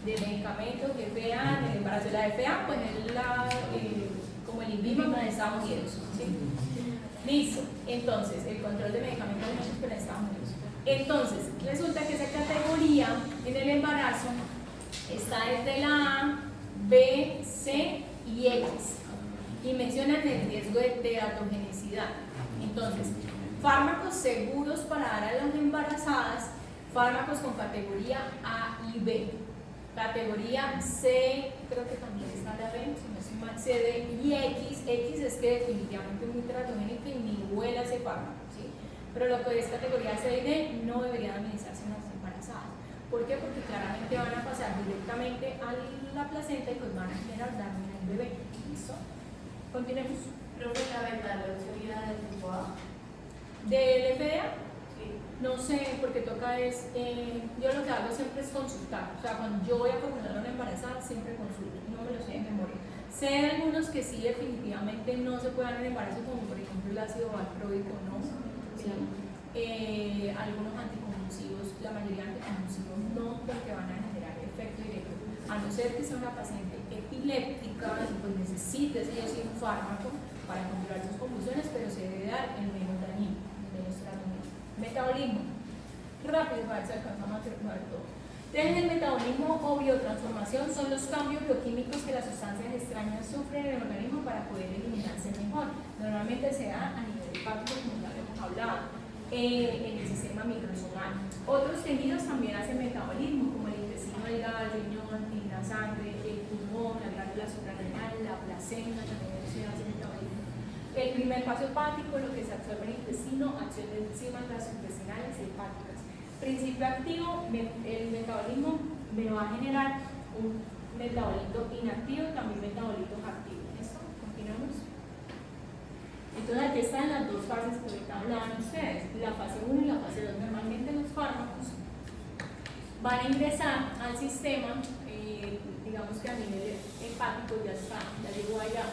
De medicamentos, FA, el embarazo de la FA, pues es como el INVIMA de Estados Unidos, ¿sí? Listo, entonces, el control de medicamentos en Estados Unidos. Entonces, resulta que esa categoría en el embarazo está desde la A, B, C y X, y mencionan el riesgo de teratogenicidad. Entonces, fármacos seguros para dar a las embarazadas, fármacos con categoría A y B. Categoría C, creo que también está la B, si no estoy mal, C, D y X. X es que definitivamente es muy teratogénico y ni huele a ese fármaco, ¿sí? Pero lo que es categoría C y D no debería administrarse en las embarazadas. ¿Por qué? Porque claramente van a pasar directamente a la placenta y pues van a generar daño en el bebé. ¿Listo? Continuemos. Creo que la verdad sería del tipo A. ¿Del FDA? Sí. No sé, porque toca yo lo que hago siempre es consultar, o sea, cuando yo voy a formular una embarazada siempre consulto, no me lo sé de memoria. Sé de algunos que sí definitivamente no se pueden dar en embarazo, como por ejemplo el ácido valproico, ¿no? Sí. Algunos anticonvulsivos, la mayoría de anticonvulsivos no, porque van a generar efecto directo, a no ser que sea una paciente epiléptica y pues necesite sí un fármaco para controlar sus convulsiones, pero se debe dar el menos dañino, el menos tratamiento. Metabolismo, rápido para ver si alcanzamos a terminar todo. Entonces, el metabolismo o biotransformación son los cambios bioquímicos que las sustancias extrañas sufren en el organismo para poder eliminarse mejor. Normalmente se da a nivel hepático, como ya hemos hablado, en el sistema microsomal. Otros tejidos también hacen metabolismo, como el intestino delgado, el riñón, la sangre, el pulmón, la glándula suprarrenal, la placenta, también se hace metabolismo. El primer paso hepático, lo que se absorbe en el intestino, acción de enzimas gastrointestinales y hepáticas. Principio activo, el metabolismo me va a generar un metabolito inactivo, también metabolitos activos. ¿Listo? Continuamos. Entonces aquí están las dos fases que ahorita hablaban ustedes, la fase 1 y la fase 2. Normalmente los fármacos van a ingresar al sistema, digamos que a nivel hepático ya llegó allá.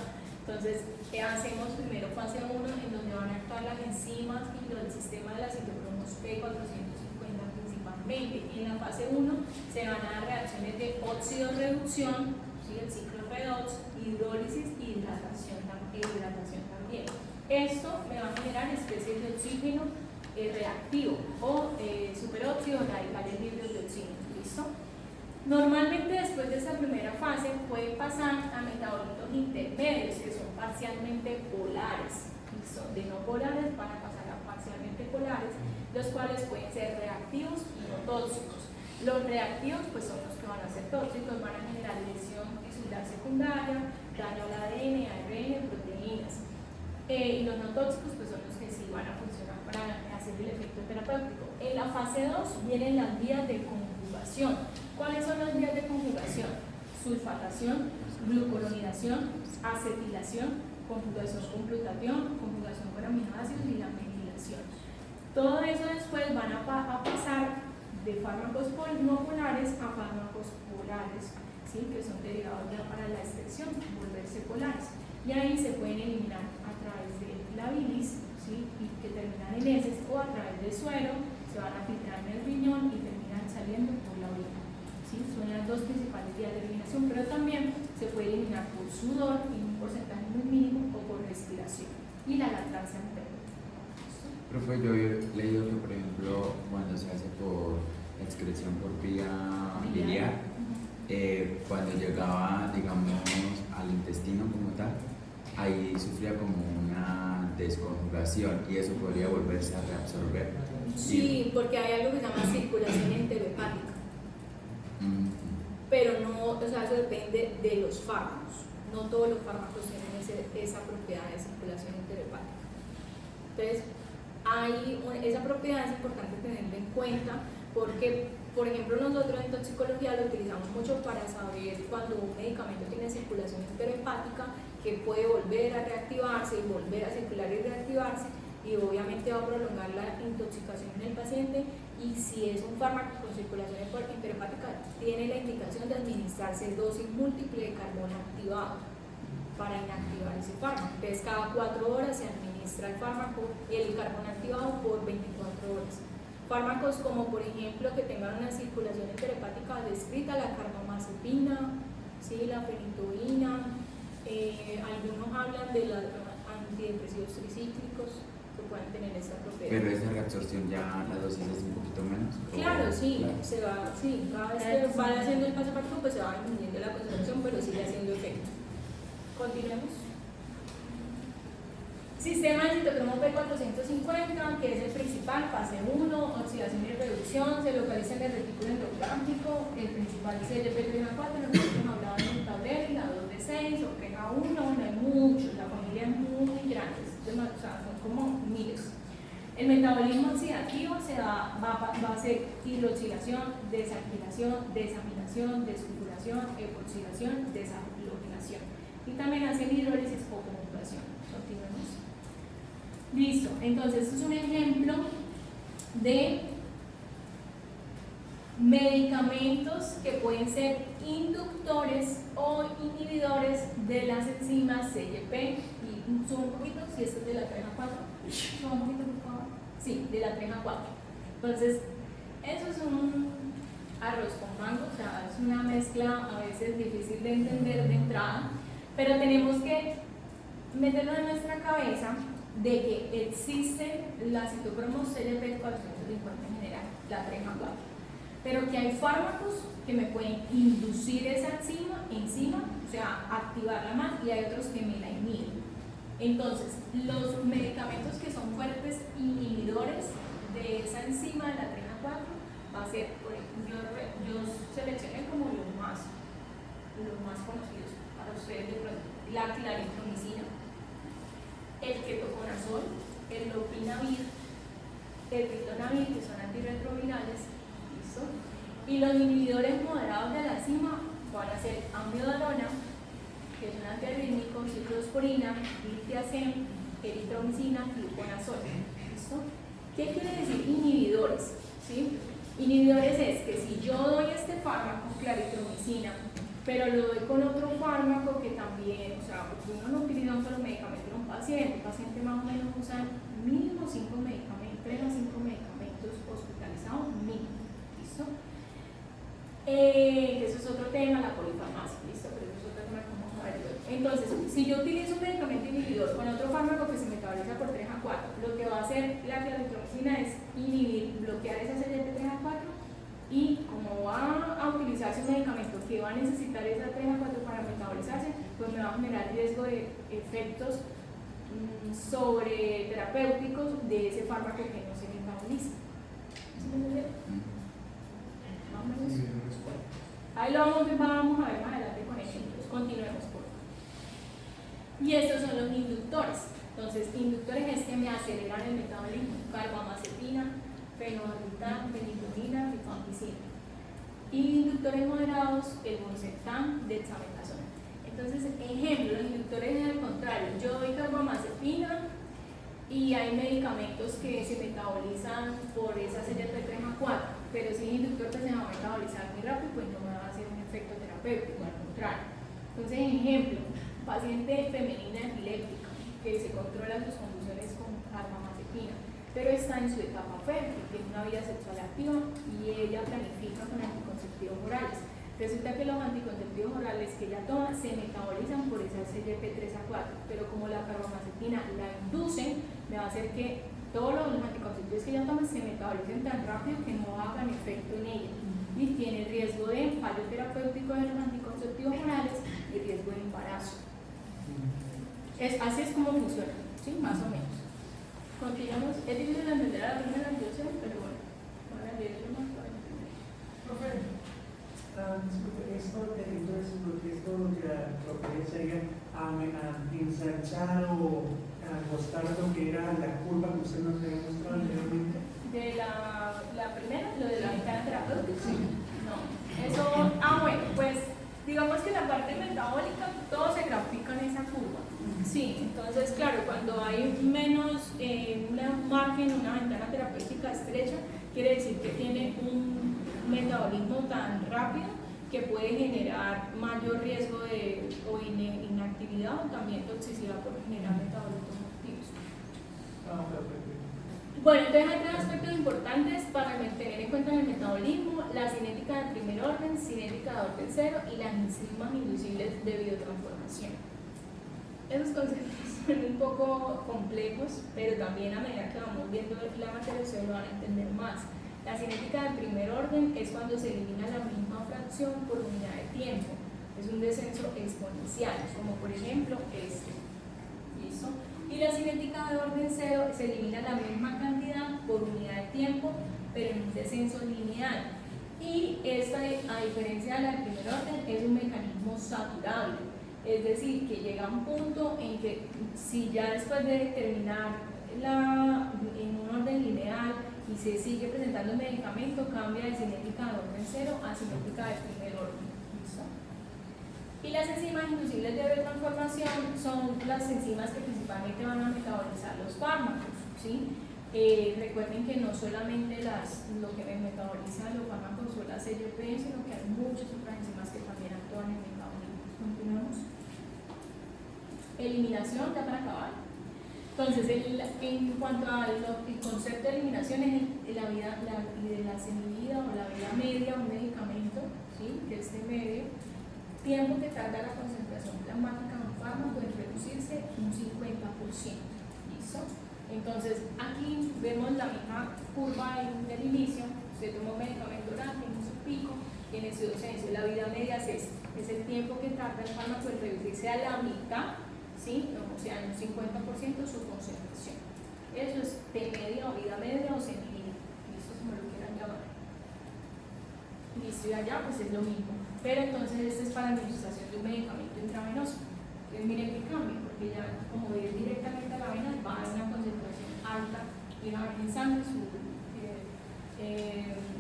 Entonces, hacemos primero fase 1, en donde van a actuar las enzimas y el sistema de la citocromus P450 principalmente. En la fase 1 se van a dar reacciones de óxido-reducción, ¿sí? El ciclo redox, hidrólisis y hidratación también. Esto me va a generar especies de oxígeno reactivo o superóxido radicales libres de oxígeno. ¿Listo? Normalmente después de esta primera fase pueden pasar a metabolitos intermedios que son parcialmente polares. ¿Listo? De no polares van a pasar a parcialmente polares, los cuales pueden ser reactivos y no tóxicos. Los reactivos pues son los que van a ser tóxicos, van a generar lesión tisular secundaria, daño al ADN, ARN, proteínas. Y los no tóxicos pues son los que sí van a funcionar para hacer el efecto terapéutico. En la fase 2 vienen las vías de conjugación. ¿Cuáles son las vías de conjugación? Sulfatación, glucuronidación, acetilación, conjugación con glutatión, conjugación con aminoácidos y la metilación. Todo eso después van a pasar de fármacos no polares a fármacos polares, ¿sí? Que son derivados ya para la extracción, volverse polares. Y ahí se pueden eliminar a través de la bilis, ¿sí? Y que terminan en heces, o a través del suero, se van a filtrar en el riñón y terminan saliendo por la orina. ¿Sí? Son las dos principales vías de eliminación, pero también se puede eliminar por sudor en un porcentaje muy mínimo o por respiración. Y la lactancia materna. Profe, yo he leído que, por ejemplo, cuando se hace por excreción por vía biliar, cuando llegaba, digamos, al intestino como tal, ahí sufría como una desconjugación y eso podría volverse a reabsorber. Sí, porque hay algo que se llama circulación enterohepática. Pero no, o sea, eso depende de los fármacos. No todos los fármacos tienen esa propiedad de circulación enterohepática. Entonces, esa propiedad es importante tenerla en cuenta porque, por ejemplo, nosotros en toxicología lo utilizamos mucho para saber cuando un medicamento tiene circulación enterohepática, que puede volver a reactivarse y volver a circular y reactivarse, y obviamente va a prolongar la intoxicación en el paciente. Y si es un fármaco con circulación enterohepática, tiene la indicación de administrarse dosis múltiple de carbono activado para inactivar ese fármaco. Entonces, cada 4 horas se administra el fármaco, el carbono activado, por 24 horas. Fármacos como, por ejemplo, que tengan una circulación enterohepática descrita, la carbamazepina, ¿sí? La fenitoína, algunos hablan de los antidepresivos tricíclicos que pueden tener esta propiedad. Pero esa reabsorción ya la dosis es un poquito menos. Claro, sí, Claro. se va, sí, cada vez que van haciendo el paso a paso, pues se va disminuyendo la concentración, pero sigue haciendo efecto. Continuemos. Sistema de citocromo P450, que es el principal, fase 1, oxidación y reducción, se localiza en el retículo endoplástico. El principal es el P3A4, nosotros hemos hablado en el tablero, y la 2D6, o PEGA1, no hay muchos, la familia es muy grande, o sea, son como miles. El metabolismo oxidativo va a ser hidroxilación, desalquilación, desaminación, desulfuración, epoxidación, deshalogenación. Y también hacen hidrólisis o conjugación. Continuemos. Listo, entonces esto es un ejemplo de medicamentos que pueden ser inductores o inhibidores de las enzimas CYP. Y sube un poquito, si esto es de la 3A4, sube un poquito por favor. Sí, de la 3A4. Entonces, eso es un arroz con mango, o sea, es una mezcla a veces difícil de entender de entrada, pero tenemos que meterlo en nuestra cabeza de que existe la citocromo CYP 450 en general, la 3A4, pero que hay fármacos que me pueden inducir esa enzima, o sea, activarla más, y hay otros que me la inhiben. Entonces, los medicamentos que son fuertes inhibidores de esa enzima de la 3A4 va a ser, por ejemplo, yo seleccioné como los más conocidos para ustedes de pronto: la claritromicina, el ketoconazol, el lopinavir, el ritonavir, que son antirretrovirales, ¿listo? Y los inhibidores moderados de la enzima van a ser amiodarona, que es un antiarrítmico, ciclosporina, litiazem, eritromicina, fluconazol, ¿listo? ¿Qué quiere decir inhibidores? ¿Sí? Inhibidores es que si yo doy este fármaco, claritromicina, pero lo doy con otro fármaco que también, o sea, porque uno no utiliza un solo medicamento en un paciente más o menos usa mínimo 5 medicamentos, 3 a 5 medicamentos hospitalizados mínimo, ¿listo? Eso es otro tema, la polifarmacia, ¿listo? Pero eso es otro tema que vamos a ver luego. Entonces, si yo utilizo un medicamento inhibidor con otro fármaco que se metaboliza por 3A4, lo que va a hacer la claritromicina es inhibir, bloquear esa CYP 3A4, y como va a utilizarse un medicamento que va a necesitar esa 3A4 para metabolizarse, pues me va a generar riesgo de efectos sobre terapéuticos de ese fármaco que no se metaboliza. ¿Sí me entienden? Más o menos. Ahí lo vamos a ver más adelante con ejemplos. Continuemos por favor. Y estos son los inductores. Entonces, inductores es que me aceleran el metabolismo: carbamazepina, fenobarbital, fenitoína, rifampicina. Y inductores moderados, el bocetam, dexametasona. Entonces, ejemplo, los inductores es al contrario: yo doy carbamazepina y hay medicamentos que se metabolizan por esa CYP 3A4. pero si el inductor pues, se va a metabolizar muy rápido, pues no me va a hacer un efecto terapéutico, al contrario. Entonces, ejemplo, paciente femenina epiléptica que se controla sus convulsiones con carbamazepina, pero está en su etapa fértil, tiene una vida sexual activa y ella planifica con anticonceptivos orales. Resulta que los anticonceptivos orales que ella toma se metabolizan por esa CYP3A4, pero como la carbamazepina la inducen, me va a hacer que todos los anticonceptivos que ella toma se metabolicen tan rápido que no hagan efecto en ella. Y tiene riesgo de fallo terapéutico de los anticonceptivos orales y riesgo de embarazo. Así es como funciona, ¿sí? Más o menos. Continuamos. Es difícil de entender a la primera yo sé, pero bueno, ahora leerlo más para entender. Profe, disculpe, esto entonces lo que sería ensanchar o acostar lo que era la curva que usted nos había mostrado anteriormente. De la primera, lo de la ventana terapéutica. Sí. No, eso, bueno, pues digamos que la parte metabólica todo se grafica en esa curva. Sí, entonces claro, cuando hay menos una margen, una ventana terapéutica estrecha, quiere decir que tiene un metabolismo tan rápido que puede generar mayor riesgo de inactividad o también toxicidad por generar metabolitos activos. Perfecto. Bueno, entonces hay tres aspectos importantes para tener en cuenta en el metabolismo: la cinética de primer orden, cinética de orden cero y las enzimas inducibles de biotransformación. Esos conceptos son un poco complejos, pero también a medida que vamos viendo la materia se lo van a entender más. La cinética de primer orden es cuando se elimina la misma fracción por unidad de tiempo. Es un descenso exponencial, como por ejemplo este. ¿Listo? Y la cinética de orden cero se elimina la misma cantidad por unidad de tiempo, pero en un descenso lineal. Y esta, a diferencia de la de primer orden, es un mecanismo saturable. Es decir, que llega a un punto en que si ya después de terminar en un orden lineal y se sigue presentando el medicamento, cambia de cinética de orden cero a cinética de primer orden. ¿Listo? Y las enzimas inducibles de biotransformación son las enzimas que principalmente van a metabolizar los fármacos, ¿sí? Recuerden que no solamente lo que metaboliza los fármacos son las CYP, sino que hay muchas otras enzimas que también actúan en el metabolismo. Continuamos. Eliminación, ya para acabar. Entonces, en cuanto al concepto de eliminación, es la semivida o la vida media de un medicamento, ¿sí? Que este medio, tiempo que tarda la concentración plasmática de un fármaco en reducirse un 50%. ¿Listo? Entonces, aquí vemos la misma curva del inicio. Usted toma un medicamento oral, tiene su pico, tiene su docencia. La vida media es el tiempo que tarda el fármaco en reducirse a la mitad, ¿sí? O sea, en un 50% su concentración. Eso es T media o vida media o semivida. Listo, como lo quieran llamar. Listo, y allá pues es lo mismo. Pero entonces este es para la administración de un medicamento intravenoso. Entonces miren qué cambio, porque ya como ir directamente a la vena va a dar una concentración alta y una vez en sangre su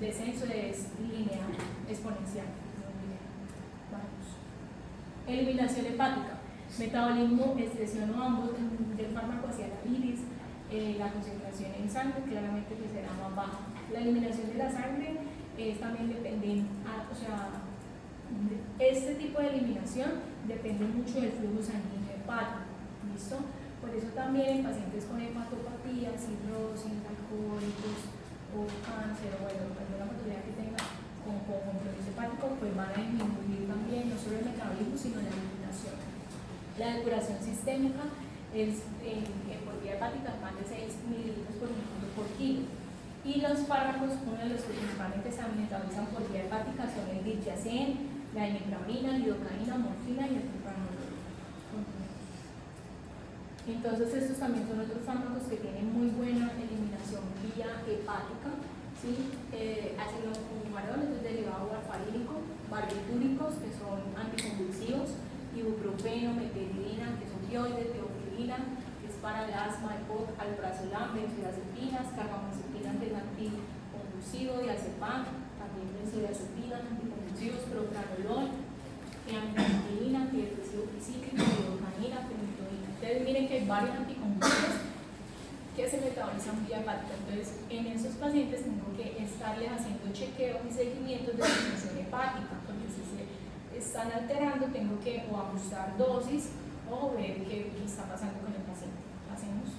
descenso es lineal, exponencial. Vamos. Eliminación hepática. Metabolismo, excreción o ambos del fármaco hacia la bilis, la concentración en sangre claramente que será más baja. La eliminación de la sangre es también dependiente, o sea, este tipo de eliminación depende mucho del flujo sanguíneo hepático. ¿Listo? Por eso también pacientes con hepatopatía, cirrosis, alcohólicos o cáncer o bueno, alguna patología que tenga con compromiso hepático, pues van a disminuir también no solo el metabolismo sino la eliminación. La depuración sistémica es por vía hepática más de 6 mililitros por minuto por kilo. Y los fármacos, uno de los que principalmente se metabolizan por vía hepática son el diltiazem, la imipramina, lidocaína, morfina y el propranolol. Entonces estos también son otros fármacos que tienen muy buena eliminación vía hepática, ¿sí? Ácido fumarol, es derivado warfarínico, barbitúricos, que son anticonvulsivos, ibuprofeno, meperidina, que son opioides, teofilina, que es para el asma, el POC, alprazolam, benzodiazepinas, carbamazepina, que es anticonvulsivo, diazepam, también benzodiazepinas, anticonvulsivos, propranolol, amitriptilina, antidepresivo tricíclico, lidocaína, fenitoína. Ustedes miren que hay varios anticonvulsivos que se metabolizan vía hepática. Entonces, en esos pacientes tengo que estarles haciendo chequeos y seguimientos de la función hepática, porque si se están alterando, tengo que o ajustar dosis o ver qué está pasando con el paciente. Hacemos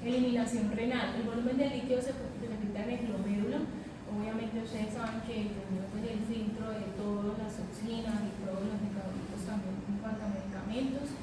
eliminación renal. El volumen de líquido se presenta en el glomérulo. Obviamente ustedes saben que el riñón es el filtro de todas las toxinas y todos los metabolitos también en cuanto a medicamentos.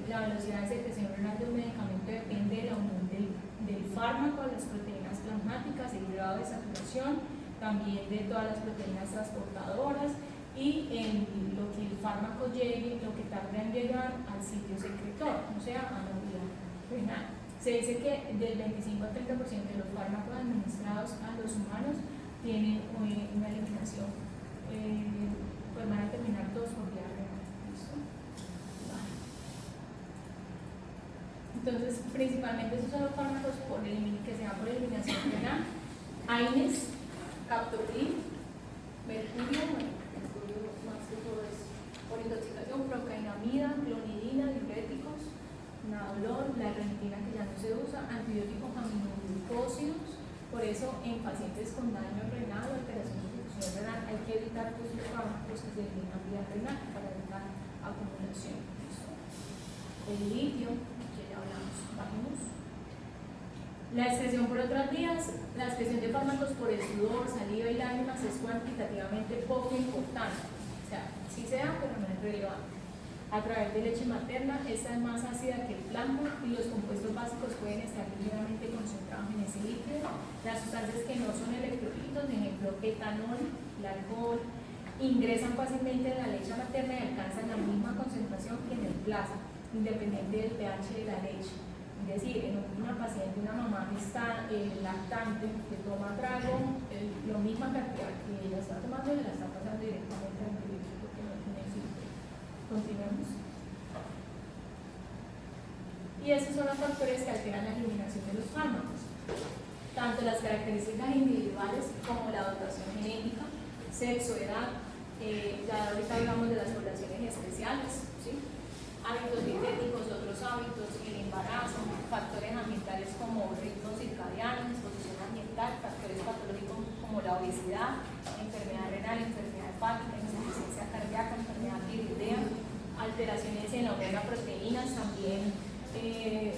La velocidad de secreción renal de un medicamento depende de la unión del fármaco a las proteínas plasmáticas, el grado de saturación, también de todas las proteínas transportadoras y en lo que el fármaco llegue, lo que tarda en llegar al sitio secretor, o sea, a la vía renal. Se dice que del 25 al 30% de los fármacos administrados a los humanos tienen una eliminación, pues van a terminar todos por vía renal. ¿Listo? Vale. Entonces, principalmente esos son los fármacos que se dan por eliminación renal: AINES, Captopril, mercurio más que todo es por intoxicación, procainamida, clonidina, diuréticos, nadolol, la ranitidina que ya no se usa, antibióticos aminoglucósidos. Por eso en pacientes con daño renal o alteración de función renal hay que evitar los fármacos que se eliminan vía renal para evitar acumulación. ¿Listo? El litio, que ya hablamos, bajemos. La excreción por otras vías, la excreción de fármacos por el sudor, saliva y lágrimas es cuantitativamente poco importante. O sea, sí se da, pero no es relevante. A través de leche materna, esta es más ácida que el plasma y los compuestos básicos pueden estar ligeramente concentrados en ese líquido. Las sustancias que no son electrolitos, por ejemplo, etanol, el alcohol, ingresan fácilmente en la leche materna y alcanzan la misma concentración que en el plasma, independiente del pH de la leche. Es decir, en una paciente, una mamá que está lactante, que toma trago, la misma cantidad que ella está tomando, le la está pasando directamente al líquido porque no tiene filtro. Continuemos. Y esos son los factores que alteran la eliminación de los fármacos. Tanto las características individuales como la dotación genética, sexo, edad, ya ahorita hablamos de las poblaciones especiales, ¿sí? Hábitos dietéticos, otros hábitos, el embarazo, factores ambientales como ritmos circadianos, exposición ambiental, factores patológicos como la obesidad, enfermedad renal, enfermedad hepática, insuficiencia cardíaca, enfermedad tiroidea, alteraciones en la omega-proteínas, también,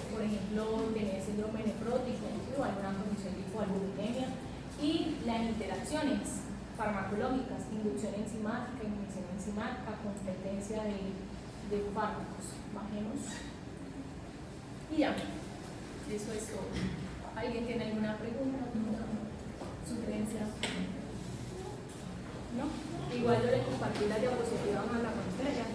por ejemplo, tener síndrome nefrótico, ¿sí? O alguna condición de hipoalbuminemia, y las interacciones farmacológicas, inducción enzimática, inhibición enzimática, competencia de fármacos. Bajemos. Y ya, eso es todo. ¿Alguien tiene alguna pregunta, alguna sugerencia? ¿No? Igual yo le compartí la diapositiva a la pantalla.